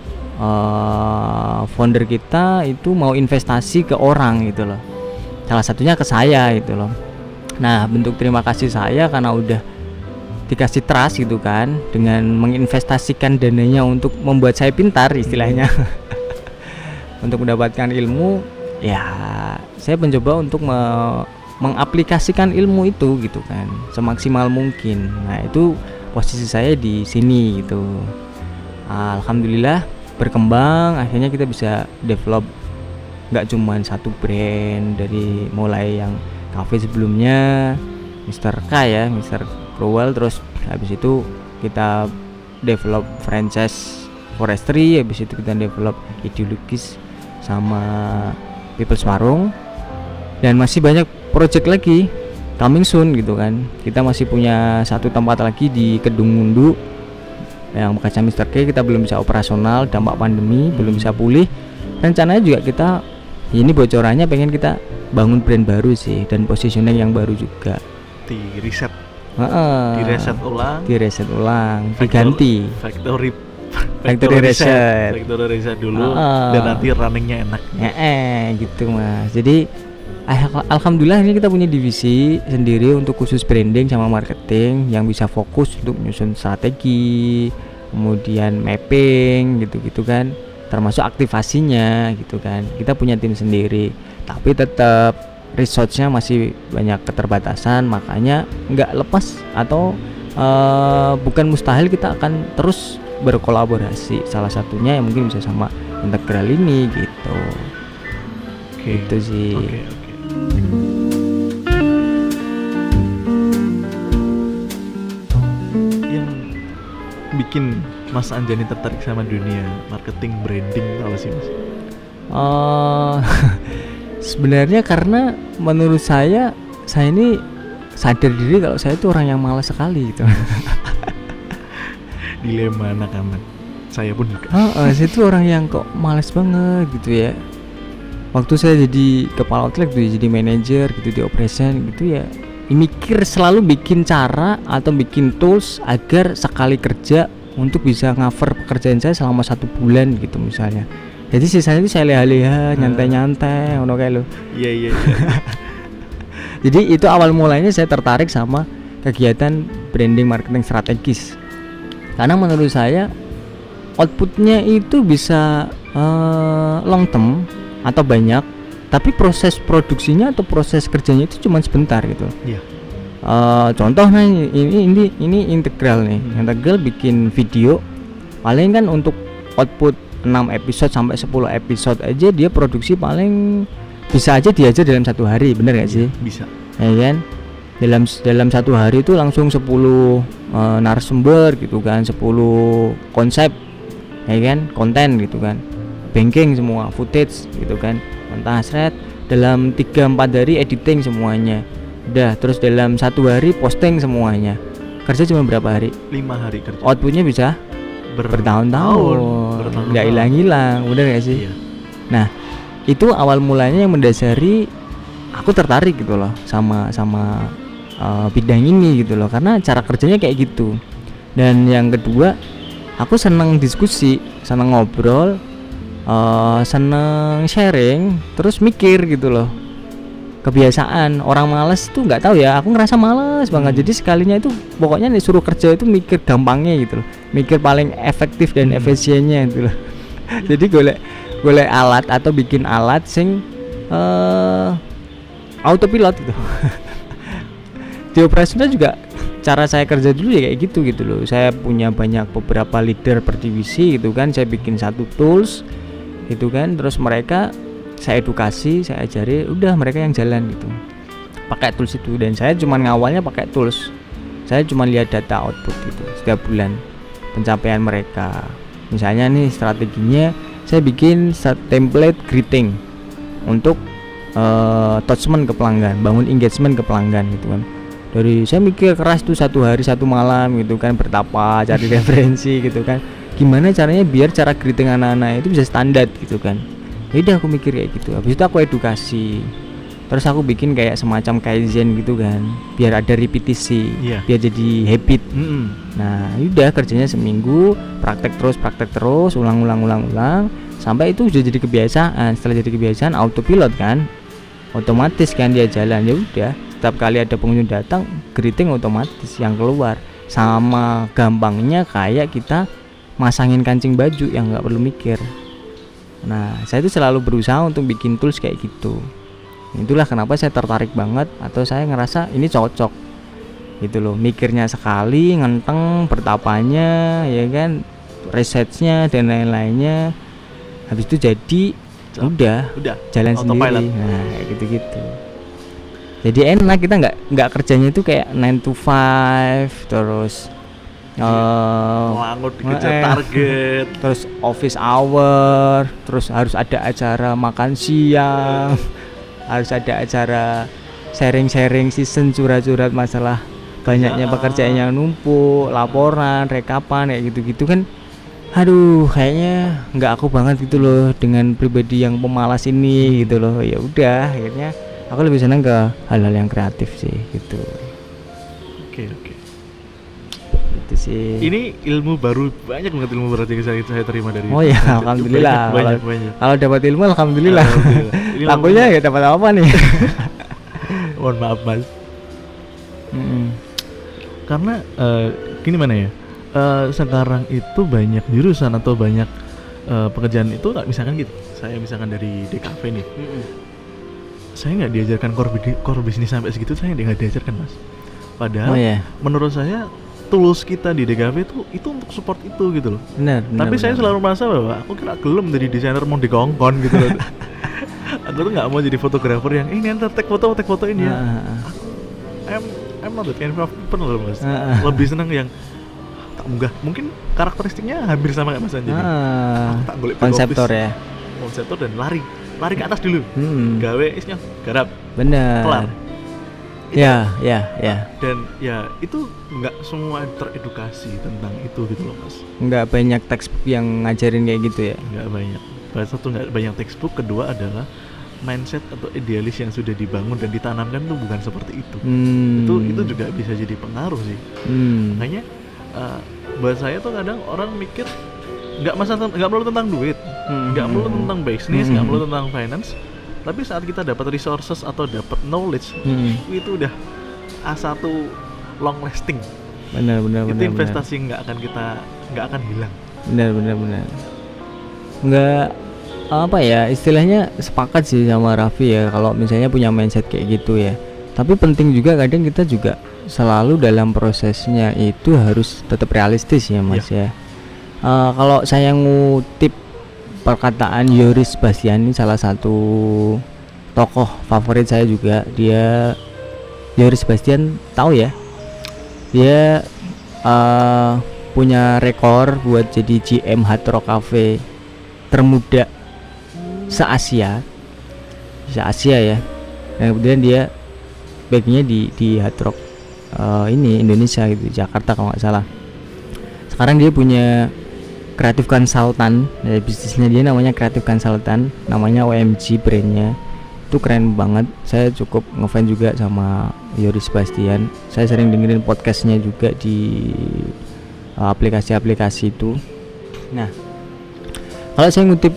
founder kita itu mau investasi ke orang gitu loh, salah satunya ke saya gitu loh. Nah bentuk terima kasih saya karena udah dikasih trust gitu kan, dengan menginvestasikan dananya untuk membuat saya pintar istilahnya. Untuk mendapatkan ilmu ya, saya mencoba untuk mengaplikasikan ilmu itu gitu kan semaksimal mungkin. Nah itu posisi saya di sini gitu. Alhamdulillah berkembang, akhirnya kita bisa develop nggak cuma satu brand, dari mulai yang cafe sebelumnya Mr. K ya, Mr. Crowell, terus habis itu kita develop franchise forestry, habis itu kita develop ideologis sama People's Warung, dan masih banyak project lagi coming soon gitu kan. Kita masih punya satu tempat lagi di Kedung Mundu yang bekasnya Mr. K, kita belum bisa operasional, dampak pandemi belum bisa pulih. Rencananya juga kita, ini bocorannya pengen kita bangun brand baru sih, dan positioning yang baru juga. Di reset ulang, diganti factory reset dulu, dan nanti runningnya enak. Gitu Mas. Jadi alhamdulillah ini kita punya divisi sendiri untuk khusus branding sama marketing yang bisa fokus untuk menyusun strategi, kemudian mapping gitu-gitu kan, termasuk aktivasinya gitu kan. Kita punya tim sendiri, tapi tetap resource-nya masih banyak keterbatasan, makanya nggak lepas atau bukan mustahil kita akan terus berkolaborasi. Salah satunya yang mungkin bisa sama Integral ini gitu. Itu sih. Yang bikin Mas Anjani tertarik sama dunia marketing branding itu apa sih Mas? Sebenarnya karena menurut saya ini sadar diri kalau saya itu orang yang malas sekali gitu. Dilema anak-anak. Saya pun juga. Saya itu orang yang kok malas banget gitu ya. Waktu saya jadi kepala outlet gitu, jadi manajer gitu di operation gitu ya, selalu bikin cara atau bikin tools agar sekali kerja untuk bisa cover pekerjaan saya selama 1 bulan gitu misalnya. Jadi sisanya itu saya leha-leha, nyantai-nyantai, ngono kayak lo. Iya. Jadi itu awal mulanya saya tertarik sama kegiatan branding marketing strategis. Karena menurut saya outputnya itu bisa long term atau banyak, tapi proses produksinya atau proses kerjanya itu cuma sebentar gitu. Iya. Contoh ini Integral nih. Integral bikin video paling kan untuk output 6 episode sampai 10 episode aja dia produksi paling bisa aja diajar dalam 1 hari, bener gak sih? Bisa. Ya kan? Dalam 1 hari itu langsung 10 narasumber gitu kan, 10 konsep, ya kan, konten gitu kan, banking semua, footage gitu kan, mentah seret, dalam 3-4 hari editing semuanya, udah, terus dalam 1 hari posting semuanya. Kerja cuma berapa hari? 5 hari kerja. Outputnya bisa bertahun-tahun, nggak hilang-hilang, bener gak sih? Iya. Nah, itu awal mulanya yang mendasari aku tertarik gitu loh sama bidang ini gitu loh, karena cara kerjanya kayak gitu. Dan yang kedua, aku seneng diskusi, seneng ngobrol, seneng sharing, terus mikir gitu loh. Kebiasaan orang malas tuh nggak tahu ya, aku ngerasa malas banget. Jadi sekalinya itu pokoknya disuruh kerja itu mikir gampangnya gitu loh, mikir paling efektif dan efisiennya gitu loh. Jadi golek alat atau bikin alat sing autopilot gitu. Di operasional juga cara saya kerja dulu ya kayak gitu loh. Saya punya beberapa leader per divisi gitu kan, saya bikin satu tools gitu kan, terus mereka saya edukasi, saya ajari, udah mereka yang jalan gitu pakai tools itu. Dan saya cuma ngawalnya pakai tools, saya cuma lihat data output gitu setiap bulan pencapaian mereka. Misalnya nih strateginya saya bikin template greeting untuk touchment ke pelanggan, bangun engagement ke pelanggan gitu kan. Dari saya mikir keras tuh 1 hari 1 malam gitu kan, bertapa cari referensi gitu kan, gimana caranya biar cara greeting anak-anak itu bisa standar gitu kan. Udah aku mikir kayak gitu. Habis itu aku edukasi, terus aku bikin kayak semacam kaizen gitu kan, biar ada repetisi, biar jadi habit. Nah udah kerjanya seminggu, praktek terus, ulang sampai itu sudah jadi kebiasaan. Setelah jadi kebiasaan, autopilot kan, otomatis kan dia jalan. Ya udah, setiap kali ada pengunjung datang, greeting otomatis yang keluar. Sama gampangnya kayak kita masangin kancing baju yang nggak perlu mikir. Nah, saya itu selalu berusaha untuk bikin tools kayak gitu. Itulah kenapa saya tertarik banget, atau saya ngerasa ini cocok gitu loh. Mikirnya sekali, ngenteng, bertapanya, ya kan, researchnya dan lain-lainnya. Habis itu jadi udah jalan autopilot sendiri. Nah, kayak gitu-gitu. Jadi enak, kita nggak kerjanya itu kayak 9 to 5 terus ngelangut dikejar target, terus office hour, terus harus ada acara makan siang, harus ada acara sharing season, curhat-curhat masalah banyaknya pekerjaan yang numpuk, laporan, rekapan kayak gitu-gitu kan. Aduh, kayaknya nggak aku banget gitu loh dengan pribadi yang pemalas ini gitu loh. Ya udah, akhirnya aku lebih senang ke hal-hal yang kreatif sih gitu. Oke. Itu sih. Ini ilmu baru, banyak banget ilmu berarti yang saya terima dari. Oh ya, alhamdulillah. Banyak. Kalau dapat ilmu alhamdulillah. Lakunya ya dapat apa nih? Mohon maaf Mas. Karena gini mana ya? Sekarang itu banyak jurusan atau banyak pekerjaan itu misalkan gitu. Saya misalkan dari DKV nih. Saya nggak diajarkan core bisnis sampai segitu, saya nggak diajarkan Mas. Padahal menurut saya tools kita di DKV itu untuk support itu gitu loh. Benar. Tapi saya selalu merasa bahwa aku kira gelem jadi desainer mau dikongkon gitu loh. Aku tuh nggak mau jadi fotografer yang ini nanti take foto ini ya. I'm not that kind of people loh Mas. Lebih senang yang tak unggah. Mungkin karakteristiknya hampir sama kayak Mas Anjani. Aku tak golek konseptor ya. Konseptor dan lari ke atas dulu. Gawe isnya garap. Benar. Kelar. Ya. Dan ya itu nggak semua teredukasi tentang itu gitu loh Mas. Nggak banyak textbook yang ngajarin kayak gitu ya. Nggak banyak. Satu nggak banyak textbook, kedua adalah mindset atau idealis yang sudah dibangun dan ditanamkan tuh bukan seperti itu. Itu juga bisa jadi pengaruh sih. Makanya buat saya tuh kadang orang mikir nggak melulu tentang duit, nggak melulu tentang bisnis, nggak melulu tentang finance. Tapi saat kita dapat resources atau dapat knowledge, itu udah A1 long lasting. Benar. Itu investasi yang nggak akan hilang. Benar. Nggak apa ya, istilahnya sepakat sih sama Raffi ya kalau misalnya punya mindset kayak gitu ya. Tapi penting juga kadang kita juga selalu dalam prosesnya itu harus tetap realistis ya Mas ya. Kalau saya ngutip perkataan Yoris Bastian, salah satu tokoh favorit saya juga, dia Yoris Bastian, tahu ya, dia punya rekor buat jadi GM Hard Rock Cafe termuda se-Asia ya. Dan kemudian dia backnya di Hard Rock ini Indonesia gitu, Jakarta kalau nggak salah. Sekarang dia punya kreatif konsultan, bisnisnya dia namanya kreatif konsultan, namanya OMG brandnya. Itu keren banget. Saya cukup ngefans juga sama Yoris Bastian. Saya sering dengerin podcastnya juga di aplikasi-aplikasi itu. Nah, kalau saya ngutip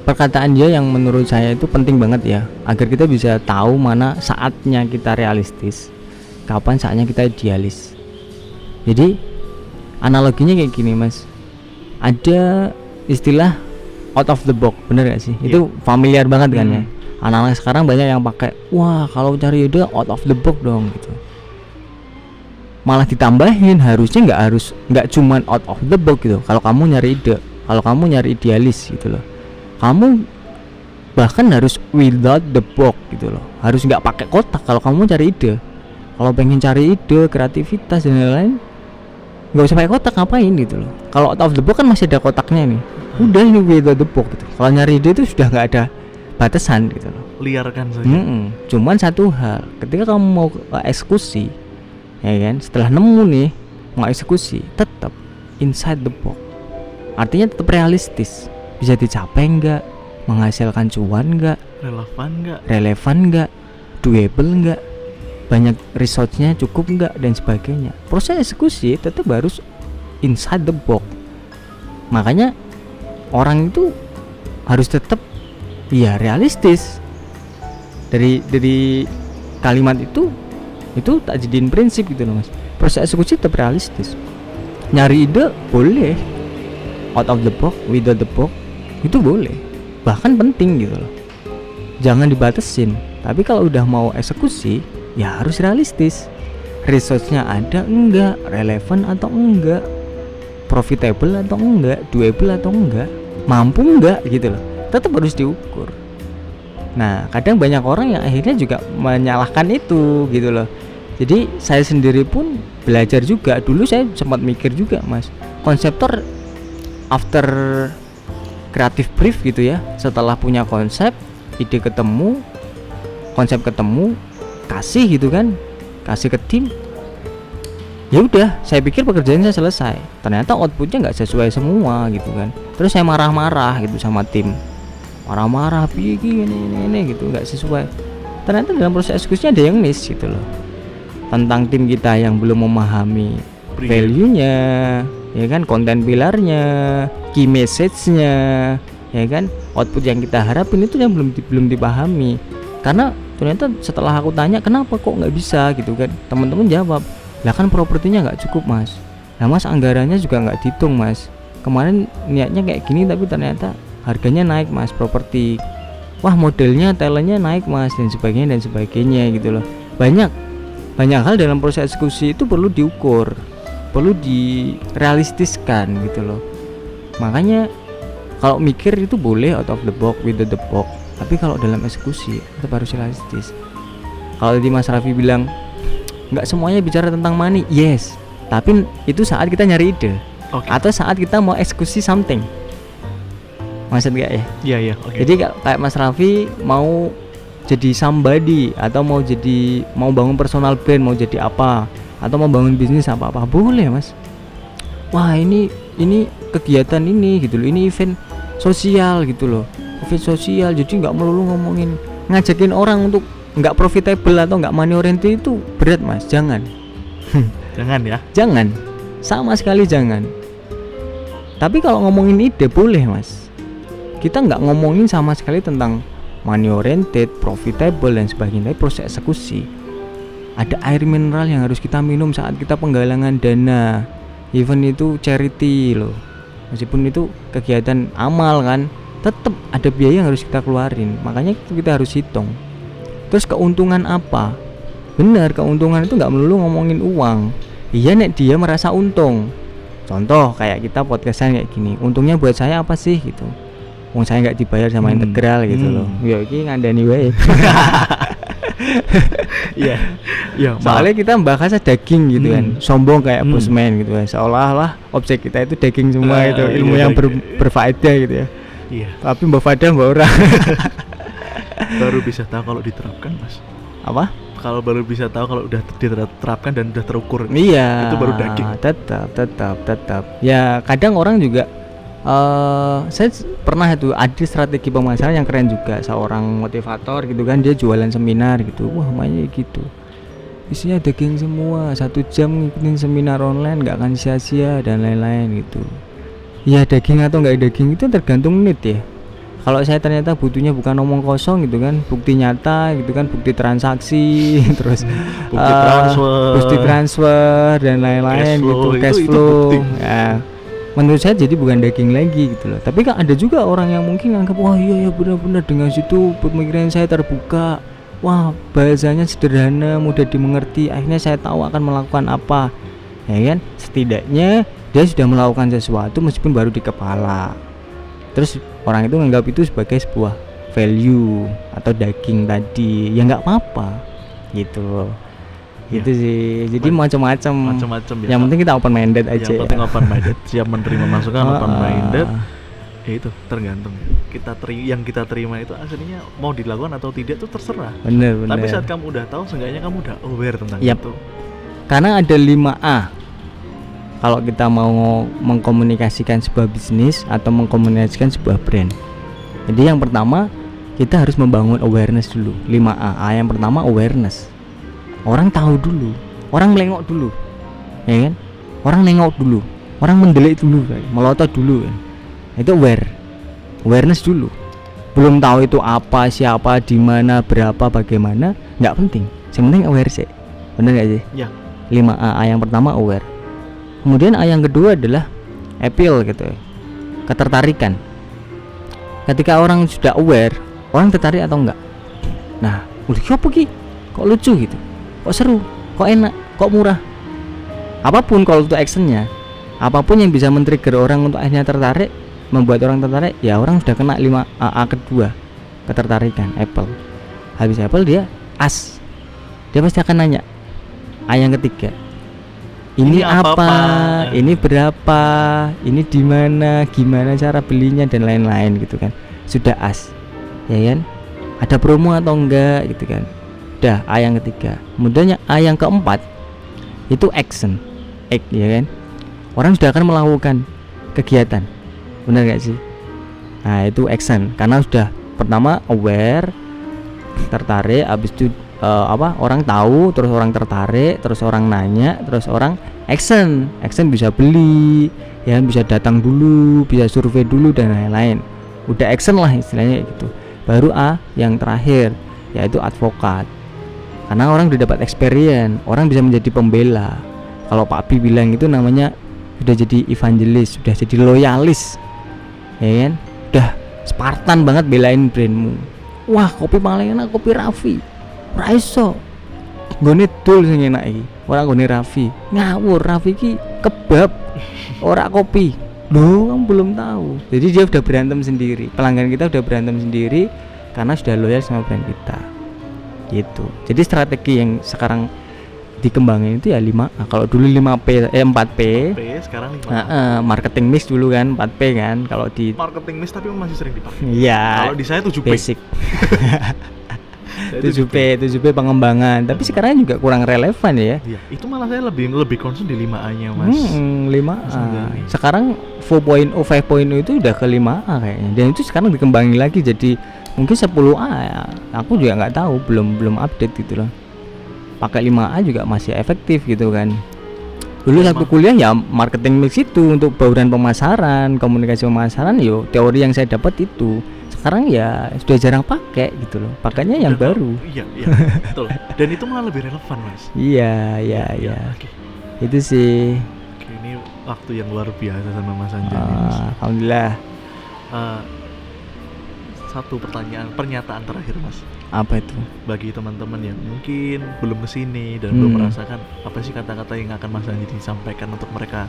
perkataan dia yang menurut saya itu penting banget ya, agar kita bisa tahu mana saatnya kita realistis, kapan saatnya kita idealis. Jadi analoginya kayak gini Mas, ada istilah out of the box, bener gak sih? Itu familiar banget kan ya. Anak-anak sekarang banyak yang pakai, wah kalau cari ide out of the box dong gitu. Malah ditambahin, harusnya nggak cuman out of the box gitu. Kalau kamu nyari ide, kalau kamu nyari idealis gitu loh, kamu bahkan harus without the box gitu loh. Harus nggak pakai kotak kalau kamu cari ide. Kalau pengen cari ide, kreativitas dan lain-lain, nggak usah pakai kotak, ngapain gitu loh. Kalau out of the box kan masih ada kotaknya nih. Udah ini without the box gitu. Kalau nyari ide itu sudah nggak ada batasan gitu loh. Liarkan saja. Cuman satu hal, ketika kamu mau eksekusi, ya kan, setelah nemu nih mau eksekusi, tetap inside the box. Artinya tetap realistis. Bisa dicapai nggak? Menghasilkan cuan nggak? Relevan nggak? Doable nggak? Banyak resource-nya cukup nggak? Dan sebagainya. Proses eksekusi tetap harus inside the box. Makanya orang itu harus tetap realistis. Dari kalimat itu tak jadiin prinsip gitu loh Mas. Proses eksekusi tetap realistis. Nyari ide boleh, out of the box, without the box, itu boleh, bahkan penting gitu loh. Jangan dibatasin. Tapi kalau udah mau eksekusi, ya harus realistis. Resource-nya ada enggak, relevan atau enggak, profitable atau enggak, doable atau enggak, mampu enggak gitu loh. Tetap harus diukur. Nah, kadang banyak orang yang akhirnya juga menyalahkan itu gitu loh. Jadi saya sendiri pun belajar juga. Dulu saya sempat mikir juga Mas, konseptor after creative brief gitu ya, setelah punya konsep, ide ketemu, konsep ketemu, kasih gitu kan, kasih ke tim. Ya udah, saya pikir pekerjaan saya selesai. Ternyata outputnya nggak sesuai semua gitu kan. Terus saya marah-marah gitu sama tim, marah-marah, piye ini gitu, nggak sesuai. Ternyata dalam proses eksekusinya ada yang miss gitu loh. Tentang tim kita yang belum memahami value-nya, ya kan, konten pilarnya, key message-nya, ya kan, output yang kita harapin itu yang belum dipahami. Karena ternyata setelah aku tanya kenapa kok nggak bisa gitu kan, teman-teman jawab, lah kan propertinya nggak cukup mas, nah mas anggarannya juga nggak dihitung mas, kemarin niatnya kayak gini tapi ternyata harganya naik mas properti, wah modelnya talentnya naik mas, dan sebagainya gitu loh. Banyak hal dalam proses eksekusi itu perlu diukur, perlu direalistiskan gitu loh. Makanya kalau mikir itu boleh out of the box, with the box, tapi kalau dalam eksekusi tetap harus realistis. Kalau tadi Mas Raffi bilang nggak semuanya bicara tentang money, yes, tapi itu saat kita nyari ide, atau saat kita mau eksekusi something, maksud gak ya? Iya. Jadi kayak Mas Raffi mau jadi somebody, atau mau bangun personal brand, mau jadi apa, atau mau bangun bisnis apa boleh mas. Wah ini kegiatan ini gitu loh, ini event sosial gitu loh, event sosial, jadi nggak melulu ngomongin ngajakin orang untuk nggak profitable atau nggak money oriented itu berat mas, jangan. Jangan, sama sekali jangan. Tapi kalau ngomongin ide boleh mas, kita nggak ngomongin sama sekali tentang money oriented, profitable dan sebagainya. Tapi proses eksekusi ada air mineral yang harus kita minum saat kita penggalangan dana, even itu charity loh, meskipun itu kegiatan amal kan, tetap ada biaya yang harus kita keluarin. Makanya kita harus hitung. Terus keuntungan apa? Benar, keuntungan itu nggak melulu ngomongin uang. Iya nek dia merasa untung. Contoh kayak kita podcastan kayak gini, untungnya buat saya apa sih gitu? Wong saya nggak dibayar sama integral gitu loh. Ya iki ngandani wae. Iya. Soalnya kita bahasnya daging gitu kan, sombong kayak bosman gitu ya. Seolah-olah objek kita itu daging semua itu, ilmu yang berfaedah gitu ya. Iya. Tapi mbak faedah mbak orang. Baru bisa tahu kalau diterapkan mas. Apa? Kalau baru bisa tahu kalau udah diterapkan dan udah terukur. Iya. Itu baru daging. Tetap. Ya kadang orang juga saya pernah itu ada strategi pemasaran yang keren juga, seorang motivator gitu kan, dia jualan seminar gitu, wah mainnya gitu, isinya daging semua, 1 jam ngikutin seminar online nggak akan sia-sia dan lain-lain gitu. Ya daging atau nggak daging itu tergantung need ya. Kalau saya ternyata butuhnya bukan omong kosong gitu kan, bukti nyata gitu kan, bukti transaksi, terus bukti transfer dan lain-lain gitu, cash flow. Ya, menurut saya jadi bukan daging lagi gitu loh. Tapi kan ada juga orang yang mungkin anggap wah iya benar-benar dengan situ pemikiran saya terbuka, wah bahasanya sederhana, mudah dimengerti, akhirnya saya tahu akan melakukan apa, ya kan. Setidaknya dia sudah melakukan sesuatu meskipun baru di kepala. Terus orang itu menganggap itu sebagai sebuah value atau daging tadi, ya nggak apa-apa gitu loh. Gitu sih. Jadi macam-macam ya. Yang penting kita open minded aja. Yang penting open minded, siap menerima masukan, open minded. Ya itu tergantung yang kita terima itu aslinya mau dilakukan atau tidak itu terserah. Bener. Tapi saat kamu udah tahu, seenggaknya kamu udah aware tentang itu. Karena ada 5A. Kalau kita mau mengkomunikasikan sebuah bisnis atau mengkomunikasikan sebuah brand. Jadi yang pertama kita harus membangun awareness dulu. 5A. Yang pertama awareness. Orang tahu dulu, orang melengok dulu, ya kan? Orang nengok dulu, orang mendelik dulu, melotot dulu kan? Itu awareness dulu. Belum tahu itu apa, siapa, di mana, berapa, bagaimana, nggak penting. Yang penting aware sih, bener nggak sih? Ya. 5A. Yang pertama aware. Kemudian A yang kedua adalah appeal gitu, ketertarikan. Ketika orang sudah aware, orang tertarik atau enggak? Nah, udah apa ki? Kok lucu gitu? Kok seru? Kok enak? Kok murah? Apapun kalau itu actionnya, apapun yang bisa men-trigger orang untuk akhirnya tertarik, membuat orang tertarik, ya orang sudah kena 5A kedua, ketertarikan, apple. Habis apple dia as, dia pasti akan nanya. A yang ketiga, ini apa? Ini berapa? Ini di mana? Gimana cara belinya dan lain-lain gitu kan. Sudah as, ya kan? Ada promo atau enggak gitu kan? Dah, A yang ketiga. Kemudian A yang keempat itu action, act, ya kan? Orang sudah akan melakukan kegiatan, benar gak sih? Nah itu action, karena sudah pertama aware, tertarik, habis itu orang tahu, terus orang tertarik, terus orang nanya, terus orang action bisa beli, ya bisa datang dulu, bisa survei dulu dan lain-lain. Udah action lah istilahnya gitu. Baru A yang terakhir yaitu advokat. Karena orang udah dapat experience, orang bisa menjadi pembela. Kalau Pak Bi bilang itu namanya sudah jadi evangelis, sudah jadi loyalis, ya kan? Udah Spartan banget belain brandmu. Wah, kopi paling enak kopi Raffi. Raiso. Gone dul sing enak iki. Ora gone Raffi. Ngawur, Raffi ki kebab. Ora kopi. Loh, kamu belum tahu. Jadi dia udah berantem sendiri. Pelanggan kita udah berantem sendiri karena sudah loyal sama brand kita. Gitu. Jadi strategi yang sekarang dikembangin itu ya 5A. Kalau dulu 4P, sekarang 5A. Marketing mix dulu kan 4P kan. Kalau di marketing mix tapi masih sering dipakai. Iya. Kalau di saya 7P. Basic. 7P pengembangan. Tapi sekarang juga kurang relevan ya. Iya, itu malah saya lebih concern di 5A-nya, Mas. 5A. Sekarang 4.0, 5.0 itu udah ke 5A kayaknya. Dan itu sekarang dikembangin lagi jadi mungkin 10A ya. Aku juga nggak tahu, belum update gitu loh. Pakai 5A juga masih efektif gitu kan. Dulu waktu kuliah ya marketing mix itu untuk bauran pemasaran, komunikasi pemasaran, yo teori yang saya dapat itu. Sekarang ya sudah jarang pakai gitu loh. Pakainya yang baru. Iya, betul. Dan itu malah lebih relevan, Mas. Iya. Okay. Itu sih. Oke, ini waktu yang luar biasa sama Mas Anjani, Mas. Alhamdulillah. Satu pernyataan terakhir, Mas. Apa itu? Bagi teman-teman yang mungkin belum kesini dan belum merasakan apa sih kata-kata yang akan Mas Anjani sampaikan untuk mereka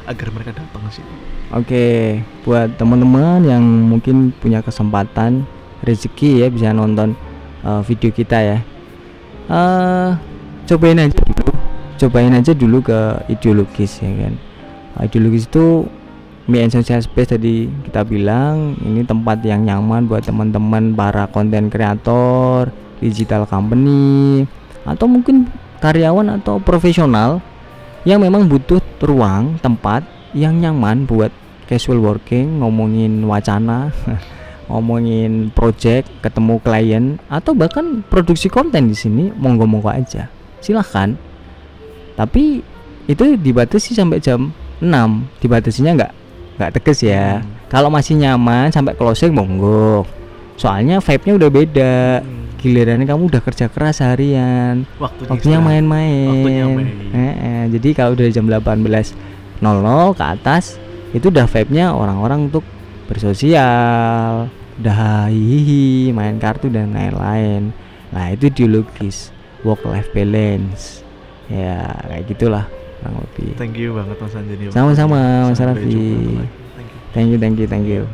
agar mereka datang ke situ. Oke, buat teman-teman yang mungkin punya kesempatan rezeki ya bisa nonton video kita ya. Cobain aja dulu ke ideologis ya kan. Ideologis itu Me and Social Space tadi kita bilang ini tempat yang nyaman buat teman-teman para konten kreator, digital company, atau mungkin karyawan atau profesional yang memang butuh ruang tempat yang nyaman buat casual working, ngomongin wacana, ngomongin project, ketemu klien, atau bahkan produksi konten di sini, monggo-monggo aja, silahkan. Tapi itu dibatasi sampai jam 6, dibatasinya nggak tegas ya. Kalau masih nyaman sampai closing monggo. Soalnya vibe-nya udah beda. Gilirannya kamu udah kerja keras seharian. Waktunya main-main. Jadi kalau udah jam 18.00 ke atas itu udah vibe-nya orang-orang untuk bersosial, udah hihi, main kartu dan lain-lain. Nah, itu ideologis work life balance. Ya, kayak gitulah. Thank you banget Mas Anjani. Sama-sama Mas Raffi. Thank you.